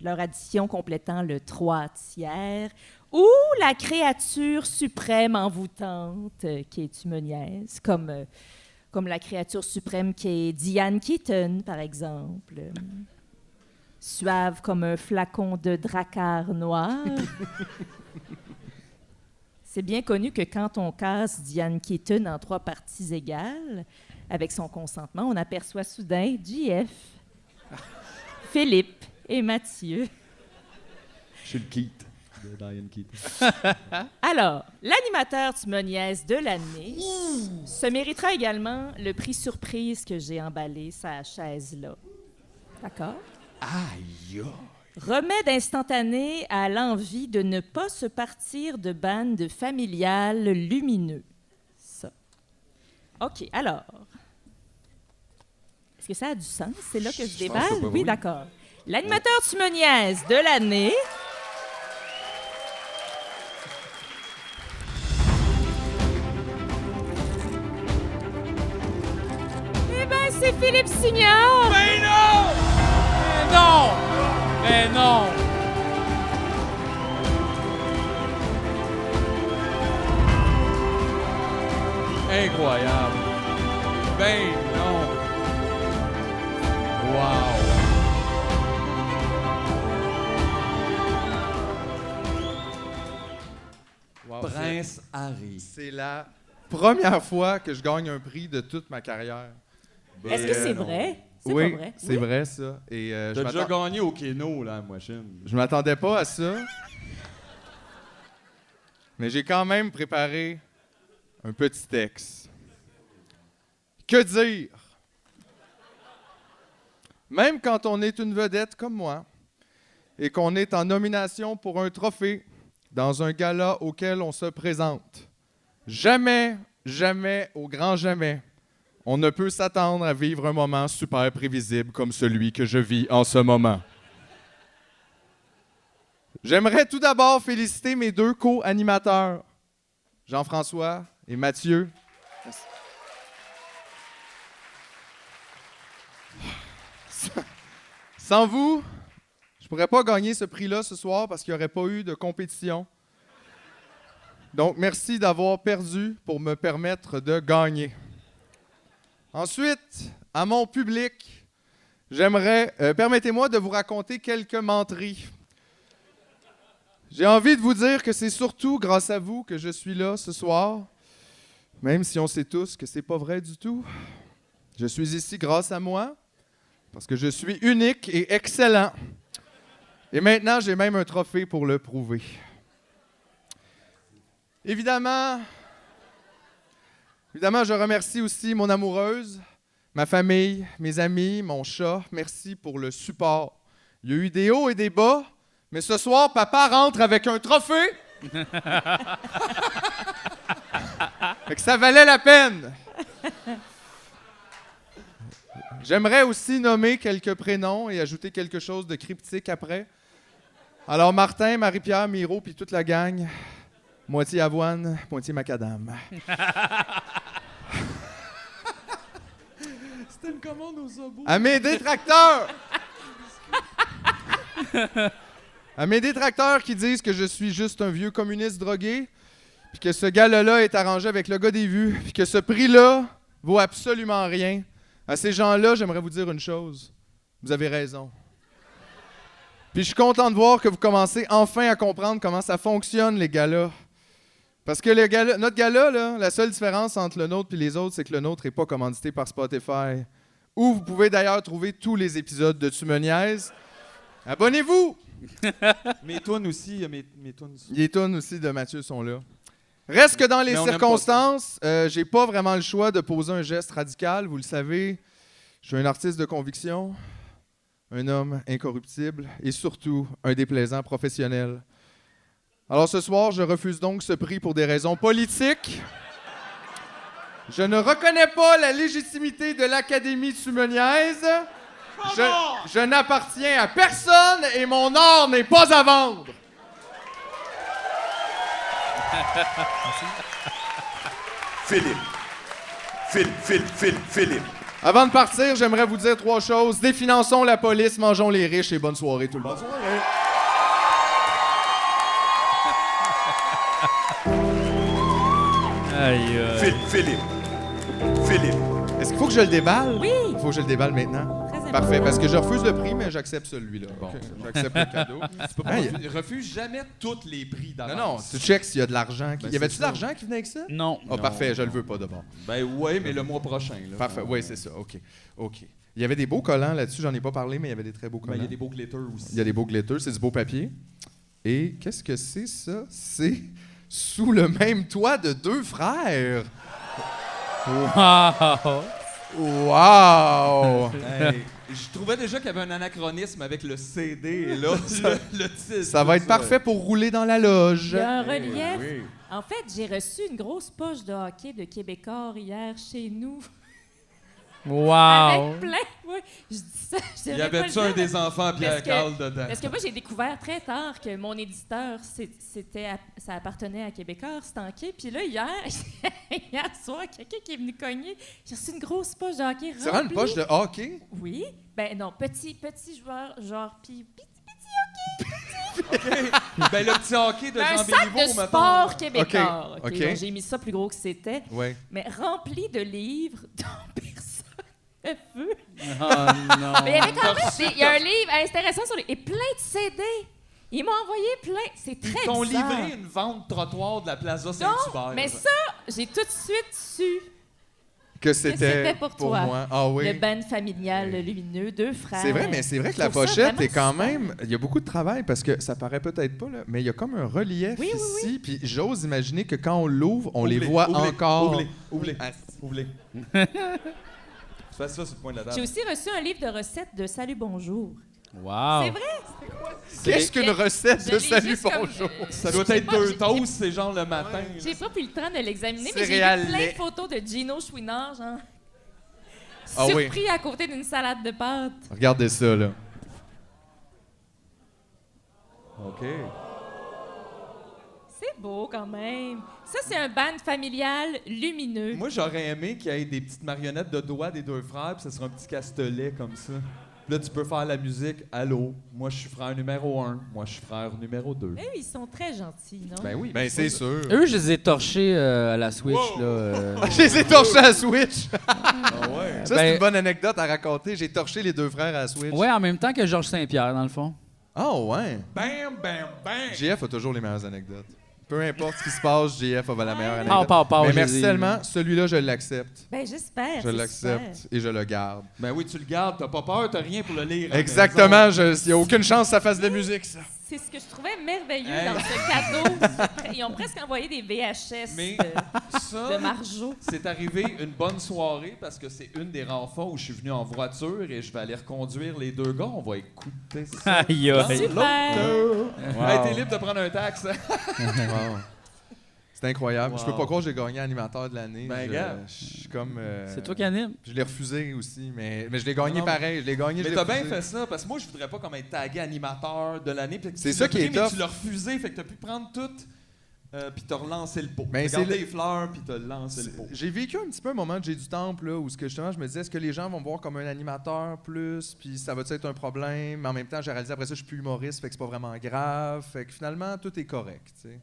leur addition complétant le 3 tiers, ou la créature suprême envoûtante qui est une niaise, comme la créature suprême qui est Diane Keaton, par exemple. Suave comme un flacon de dracar noir. C'est bien connu que quand on casse Diane Keaton en 3 parties égales, avec son consentement, on aperçoit soudain JF, Philippe et Mathieu. Je suis le Keith de Diane Keaton. Alors, l'animateur Tu me niaises de l'année se méritera également le prix surprise que j'ai emballé sa chaise-là. D'accord? Aïe! Remède instantané à l'envie de ne pas se partir de bande familiale lumineux. Ça. OK, alors. Est-ce que ça a du sens? C'est là que je déballe? Oui, d'accord. L'animateur Tu me niaises de l'année. Eh bien, c'est Philippe Signor! Mais non! Mais non! Mais non! Incroyable! Ben non! Wow! prince Harry. C'est la première fois que je gagne un prix de toute ma carrière. Est-ce que c'est vrai? C'est oui, pas vrai? c'est vrai, ça. Et T'as déjà gagné au Keno, là, moi, Je m'attendais pas à ça. Mais j'ai quand même préparé un petit texte. Que dire? Même quand on est une vedette comme moi et qu'on est en nomination pour un trophée dans un gala auquel on se présente, jamais, jamais, au grand jamais, on ne peut s'attendre à vivre un moment super prévisible comme celui que je vis en ce moment. J'aimerais tout d'abord féliciter mes 2 co-animateurs, Jean-François et Mathieu. Merci. Sans vous, je pourrais pas gagner ce prix-là ce soir parce qu'il n'y aurait pas eu de compétition. Donc, merci d'avoir perdu pour me permettre de gagner. Ensuite, à mon public, permettez-moi de vous raconter quelques menteries. J'ai envie de vous dire que c'est surtout grâce à vous que je suis là ce soir, même si on sait tous que c'est pas vrai du tout. Je suis ici grâce à moi, parce que je suis unique et excellent. Et maintenant, j'ai même un trophée pour le prouver. Évidemment, je remercie aussi mon amoureuse, ma famille, mes amis, mon chat. Merci pour le support. Il y a eu des hauts et des bas, mais ce soir, papa rentre avec un trophée. Fait que ça valait la peine. J'aimerais aussi nommer quelques prénoms et ajouter quelque chose de cryptique après. Alors, Martin, Marie-Pierre, Miro, puis toute la gang, moitié avoine, moitié macadam. C'était une commande aux obos. À mes détracteurs! À mes détracteurs qui disent que je suis juste un vieux communiste drogué, puis que ce gars-là est arrangé avec le gars des vues, puis que ce prix-là vaut absolument rien. À ces gens-là, j'aimerais vous dire une chose. Vous avez raison. Puis je suis content de voir que vous commencez enfin à comprendre comment ça fonctionne, les galas. Parce que notre gala, là, la seule différence entre le nôtre et les autres, c'est que le nôtre n'est pas commandité par Spotify. Où vous pouvez d'ailleurs trouver tous les épisodes de Tu me niaises. Abonnez-vous! Mes tunes aussi, mes tunes aussi. Les tunes aussi de Mathieu sont là. Reste que dans les circonstances, j'ai pas vraiment le choix de poser un geste radical. Vous le savez, je suis un artiste de conviction, un homme incorruptible et surtout un déplaisant professionnel. Alors ce soir, je refuse donc ce prix pour des raisons politiques. Je ne reconnais pas la légitimité de l'Académie Tu me niaises. Je n'appartiens à personne et mon art n'est pas à vendre. Philippe. Avant de partir, j'aimerais vous dire 3 choses. Définançons la police, mangeons les riches et bonne soirée tout le monde. Philippe. Est-ce qu'il faut que je le déballe? Oui. Il faut que je le déballe maintenant? Très Parfait, parce que je refuse le prix, mais j'accepte celui-là. Bon. Okay, j'accepte le cadeau. Tu peux pas refuse jamais tous les prix d'avance. Non, tu checks s'il y a de l'argent. Ben, y avait-tu de l'argent qui venait avec ça? Non. Oh, parfait, je le veux pas d'abord. Ben oui, mais le mois prochain. Là, parfait, oui, c'est ça. OK. Il y avait des beaux collants là-dessus, j'en ai pas parlé, mais il y avait des très beaux collants. Ben, il y a des beaux glitters aussi. Il y a des beaux glitters, c'est du beau papier. Et qu'est-ce que c'est ça? C'est sous le même toit de 2 frères. Wow! Wow! Hey, je trouvais déjà qu'il y avait un anachronisme avec le CD et là, le titre. Ça va être parfait pour rouler dans la loge. Il y a un relief. oui. En fait, j'ai reçu une grosse poche de hockey de Québécois hier chez nous. Wow! Avec plein, oui. Je dis ça. Y avait-tu un des enfants Pierre Carl dedans? Parce que moi, j'ai découvert très tard que mon éditeur, ça appartenait à Québécois, c'était hockey. Puis là, hier soir, quelqu'un qui est venu cogner, j'ai reçu une grosse poche de hockey remplie. C'est vraiment une poche de hockey? Oui. Ben non, petit joueur, genre, puis OK. Ben, le petit hockey de un Jean sac Béliveau, de mettons. sport québécois. OK. Donc, j'ai mis ça plus gros que c'était. Ouais. Mais rempli de livres dont personne ne veut. Oh non! Mais il y avait quand même il y a un livre intéressant sur et plein de CD. Ils m'ont envoyé plein. C'est très Ils t'ont bizarre. livré une vente trottoir de la Plaza Saint-Hubert. Non, mais ça, j'ai tout de suite su Que que c'était pour toi. moi. Ah oui. Le band familial lumineux, 2 frères. C'est vrai, mais c'est vrai que Je la trouve ça pochette vraiment est quand super. même. Il y a beaucoup de travail parce que ça paraît peut-être pas, là, mais il y a comme un relief ici. Puis j'ose imaginer que quand on l'ouvre, on les voit encore. Ouvre-les. Ah, Ouvre-les. Tu fais ça sur le point de la table. J'ai aussi reçu un livre de recettes de Salut Bonjour. Wow. C'est vrai? Qu'est-ce qu'une recette Je de l'ai Salut juste comme- Bonjour? Ça doit être 2 toasts, c'est genre le matin. J'ai pas pris le temps de l'examiner, mais j'ai Céréales vu plein lait. de photos de Gino Chouinard, genre. Ah oui. Surpris à côté d'une salade de pâtes. Regardez ça, là. OK. C'est beau quand même. Ça, c'est un band familial lumineux. Moi, j'aurais aimé qu'il y ait des petites marionnettes de doigts des 2 frères, puis ça serait un petit castelet comme ça. Là, tu peux faire la musique. Allô, moi, je suis frère numéro 1. Moi, je suis frère numéro 2. Mais eux, ils sont très gentils, non? Ben oui. Ben, c'est sûr. Eux, je les ai torchés à la Switch. Là, Je les ai torchés à la Switch. Ah ouais. Ça, c'est une bonne anecdote à raconter. J'ai torché les 2 frères à la Switch. Ouais, en même temps que Georges Saint-Pierre, dans le fond. Ah ouais. Bam, bam, bam. JF a toujours les meilleures anecdotes. Peu importe ce qui se passe, JF a la meilleure anecdote. Part, Mais je merci les ai- tellement. Celui-là, je l'accepte. Ben, j'espère. Je c'est l'accepte super. et je le garde. Ben oui, tu le gardes, t'as pas peur, t'as rien pour le lire. à la Exactement. maison. Il n'y a aucune chance que ça fasse de la musique, ça. C'est ce que je trouvais merveilleux Hey. dans ce cadeau. Ils ont presque envoyé des VHS Mais ça, de Marjo. c'est arrivé une bonne soirée parce que c'est une des rares fois où je suis venu en voiture et je vais aller reconduire les 2 gars. On va écouter ça. Aïe, aïe. Super. Wow. Hey, t'es libre de prendre un taxe. Wow. C'est incroyable. Je peux Wow. pas croire que j'ai gagné animateur de l'année. Ben, Je- gars. je suis comme. C'est toi qui anime. Je l'ai refusé aussi, mais je l'ai gagné Non, pareil. Je l'ai gagné. Mais je l'ai t'as bien refusé. fait ça parce que moi, je voudrais pas comme être tagué animateur de l'année. puis que C'est tu ça l'as qui est pris, mais tough. Tu l'as refusé, fait que t'as pu prendre tout. Puis t'as relancé le pot. Ben, T'as c'est gardé le- les fleurs, puis t'as lancé le pot. J'ai vécu un petit peu un moment de J'ai du Temple, là, où ce que justement, je me disais, est-ce que les gens vont me voir comme un animateur plus, puis ça va être un problème? Mais en même temps, j'ai réalisé après ça, je suis plus humoriste, fait que c'est pas vraiment grave. Fait que finalement, tout est correct, tu sais.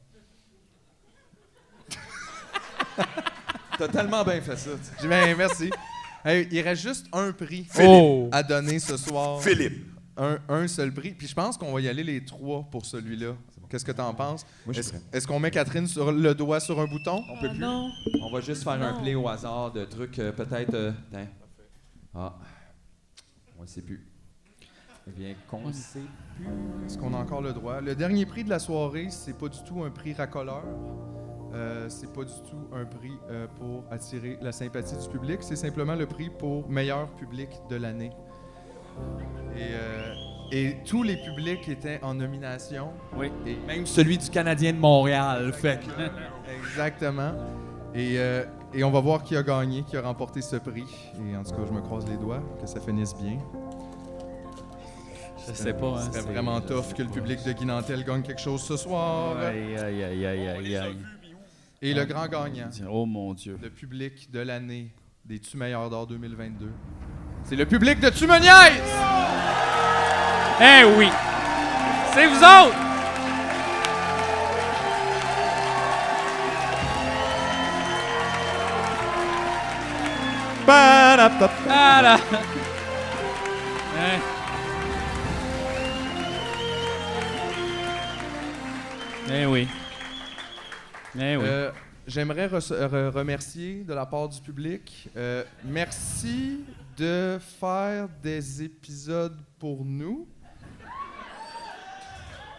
T'as tellement bien fait ça. tu sais. J'ai dit, ben, merci. Hey, il reste juste un prix Oh. à donner ce soir. Philippe. Un seul prix. Puis je pense qu'on va y aller les 3 pour celui-là. Qu'est-ce que t'en penses? Moi, je suis prêt. Est-ce qu'on met Catherine sur le doigt sur un bouton? On peut plus. Non. On va juste faire un Non. play au hasard de trucs peut-être. Tiens. Ah. On ne sait plus. Eh bien, qu'on ne sait plus. Est-ce qu'on a encore le droit? Le dernier prix de la soirée, c'est pas du tout un prix racoleur. C'est pas du tout un prix pour attirer la sympathie du public. C'est simplement le prix pour meilleur public de l'année. Et tous les publics étaient en nomination. Oui. Et Même celui du Canadien de Montréal. Fait que. exactement. Et on va voir qui a gagné, qui a remporté ce prix. Et en tout cas, je me croise les doigts, que ça finisse bien. Je sais pas, hein. Ce serait vraiment tough que le public de Guy Nantel gagne quelque chose ce soir. Aïe, aïe, aïe, aïe, aïe, aïe. Et le grand gagnant, Oh mon Dieu. le public de l'année des Tu Meilleurs d'Or 2022, c'est le public de Tu me niaises! Eh oui! C'est vous autres! Ah là! Hein? Eh oui. Eh oui. J'aimerais remercier de la part du public. Merci de faire des épisodes pour nous.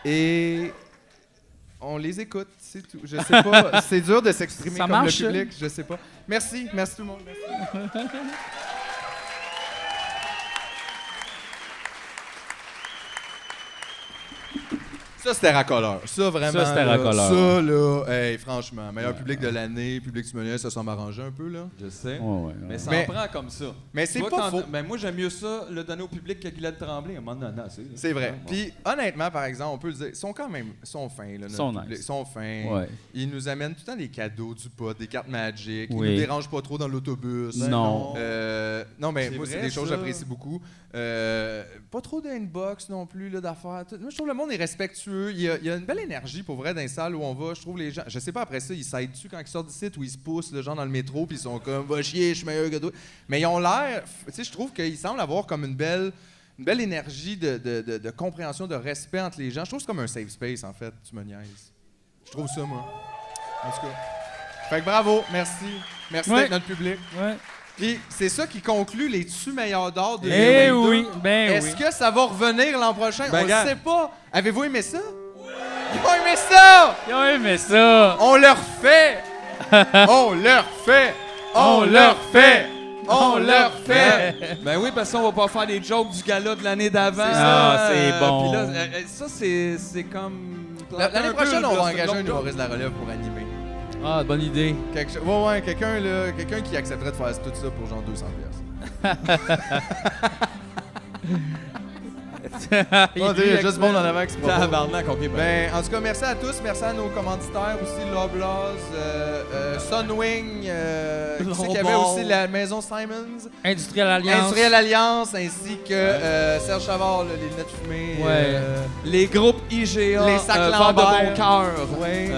Et on les écoute, c'est tout. Je sais pas, c'est dur de s'exprimer Ça comme marche, le public, je sais pas. Merci tout le monde. Merci. Ça, c'était racoleur. Ça, vraiment. Ça, c'était là, racoleur. Ça, là, hey, franchement, meilleur public de l'année, public du Meunier, ça semble arranger un peu, là. Je sais. Ouais, ouais, Mais ça Mais- en prend comme ça. mais c'est Tu vois, pas faux. Mais moi, j'aime mieux ça, le donner au public que Guylaine Tremblay. À un moment donné, C'est vrai. Ouais, bon. Puis, honnêtement, par exemple, on peut le dire, ils sont quand même sont fins. Là, notre Sont public. nice. Ils sont fins. Ouais. Ils nous amènent tout le temps des cadeaux, du pot, des cartes Magic. Ils Oui. nous dérangent pas trop dans l'autobus. Non. Non, mais C'est moi, c'est vrai, des choses que ça. j'apprécie beaucoup. Pas trop d'inbox non plus, là, d'affaires. Moi, je trouve le monde est respectueux. Il y a une belle énergie, pour vrai, dans les salles où on va. Je trouve les gens... Je sais pas, après ça, ils s'aident-tu quand ils sortent d'ici ou ils se poussent, le genre dans le métro, puis ils sont comme « Va chier, je suis meilleur que toi ». Mais ils ont l'air... Tu sais, je trouve qu'ils semblent avoir comme une belle une belle énergie de compréhension, de respect entre les gens. Je trouve que c'est comme un safe space, en fait. Tu me niaises. Je trouve ça, moi. En tout cas. Fait que bravo, merci. Merci d'être notre public. Ouais. Puis c'est ça qui conclut les dessus meilleurs d'or de Eh 2022. oui, ben oui. Est-ce que ça va revenir l'an prochain? Ben, On regarde. le sait pas. Avez-vous aimé ça? Ils ont aimé ça! Ils ont aimé ça! On leur fait! On leur fait! On leur fait! On leur fait! Ben oui, parce qu'on va pas faire des jokes du gala de l'année d'avant. Ah, c'est bon. Puis là, ça, c'est comme... L'année un peu, prochaine, on là, va c'est engager un l'autre humoriste de la relève pour animer. Ah, bonne idée. Quelqu'un qui accepterait de faire tout ça pour genre 200 pièces. Il y a juste bon en avant qui se propose. Tabarnak, ok, Ben, en tout cas, merci à tous. Merci à nos commanditaires aussi, Loblaws, Sunwing, qui c'est qu'il y avait aussi la maison Simons, Industrielle Alliance. Industrielle Alliance, ainsi que Serge Chavard, là, les lunettes fumées. Ouais. Les groupes IGA, Les sacs Vent de Lambert. bon cœur, Ouais.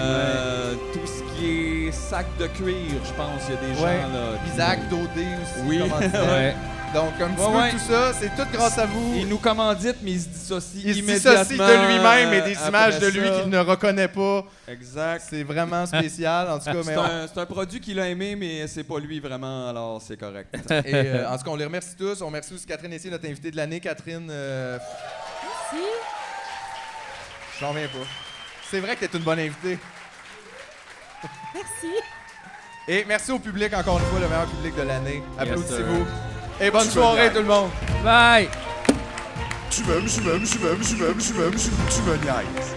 tout ce qui est sac de cuir, je pense, il y a des Ouais. gens là. qui Isaac Daudé aussi. Oui. commanditaire. Ouais. Donc, un petit Ouais, peu tout ça, c'est tout grâce à vous. Il nous commandite, mais il se dissocie Il se immédiatement. dissocie de lui-même et des après images de lui ça. qu'il ne reconnaît pas. Exact. C'est vraiment spécial, en tout cas. Mais C'est un produit qu'il a aimé, mais c'est pas lui vraiment, alors c'est correct. Et en tout cas, on les remercie tous. On remercie aussi Catherine Essier, notre invitée de l'année. Catherine, Merci. j'en reviens pas. C'est vrai que t'es une bonne invitée. Merci. Et merci au public, encore une fois, le meilleur public de l'année. Applaudissez-vous. sir. Et bonne soirée, tout le monde. Bye! Tu m'aimes, tu me niaises.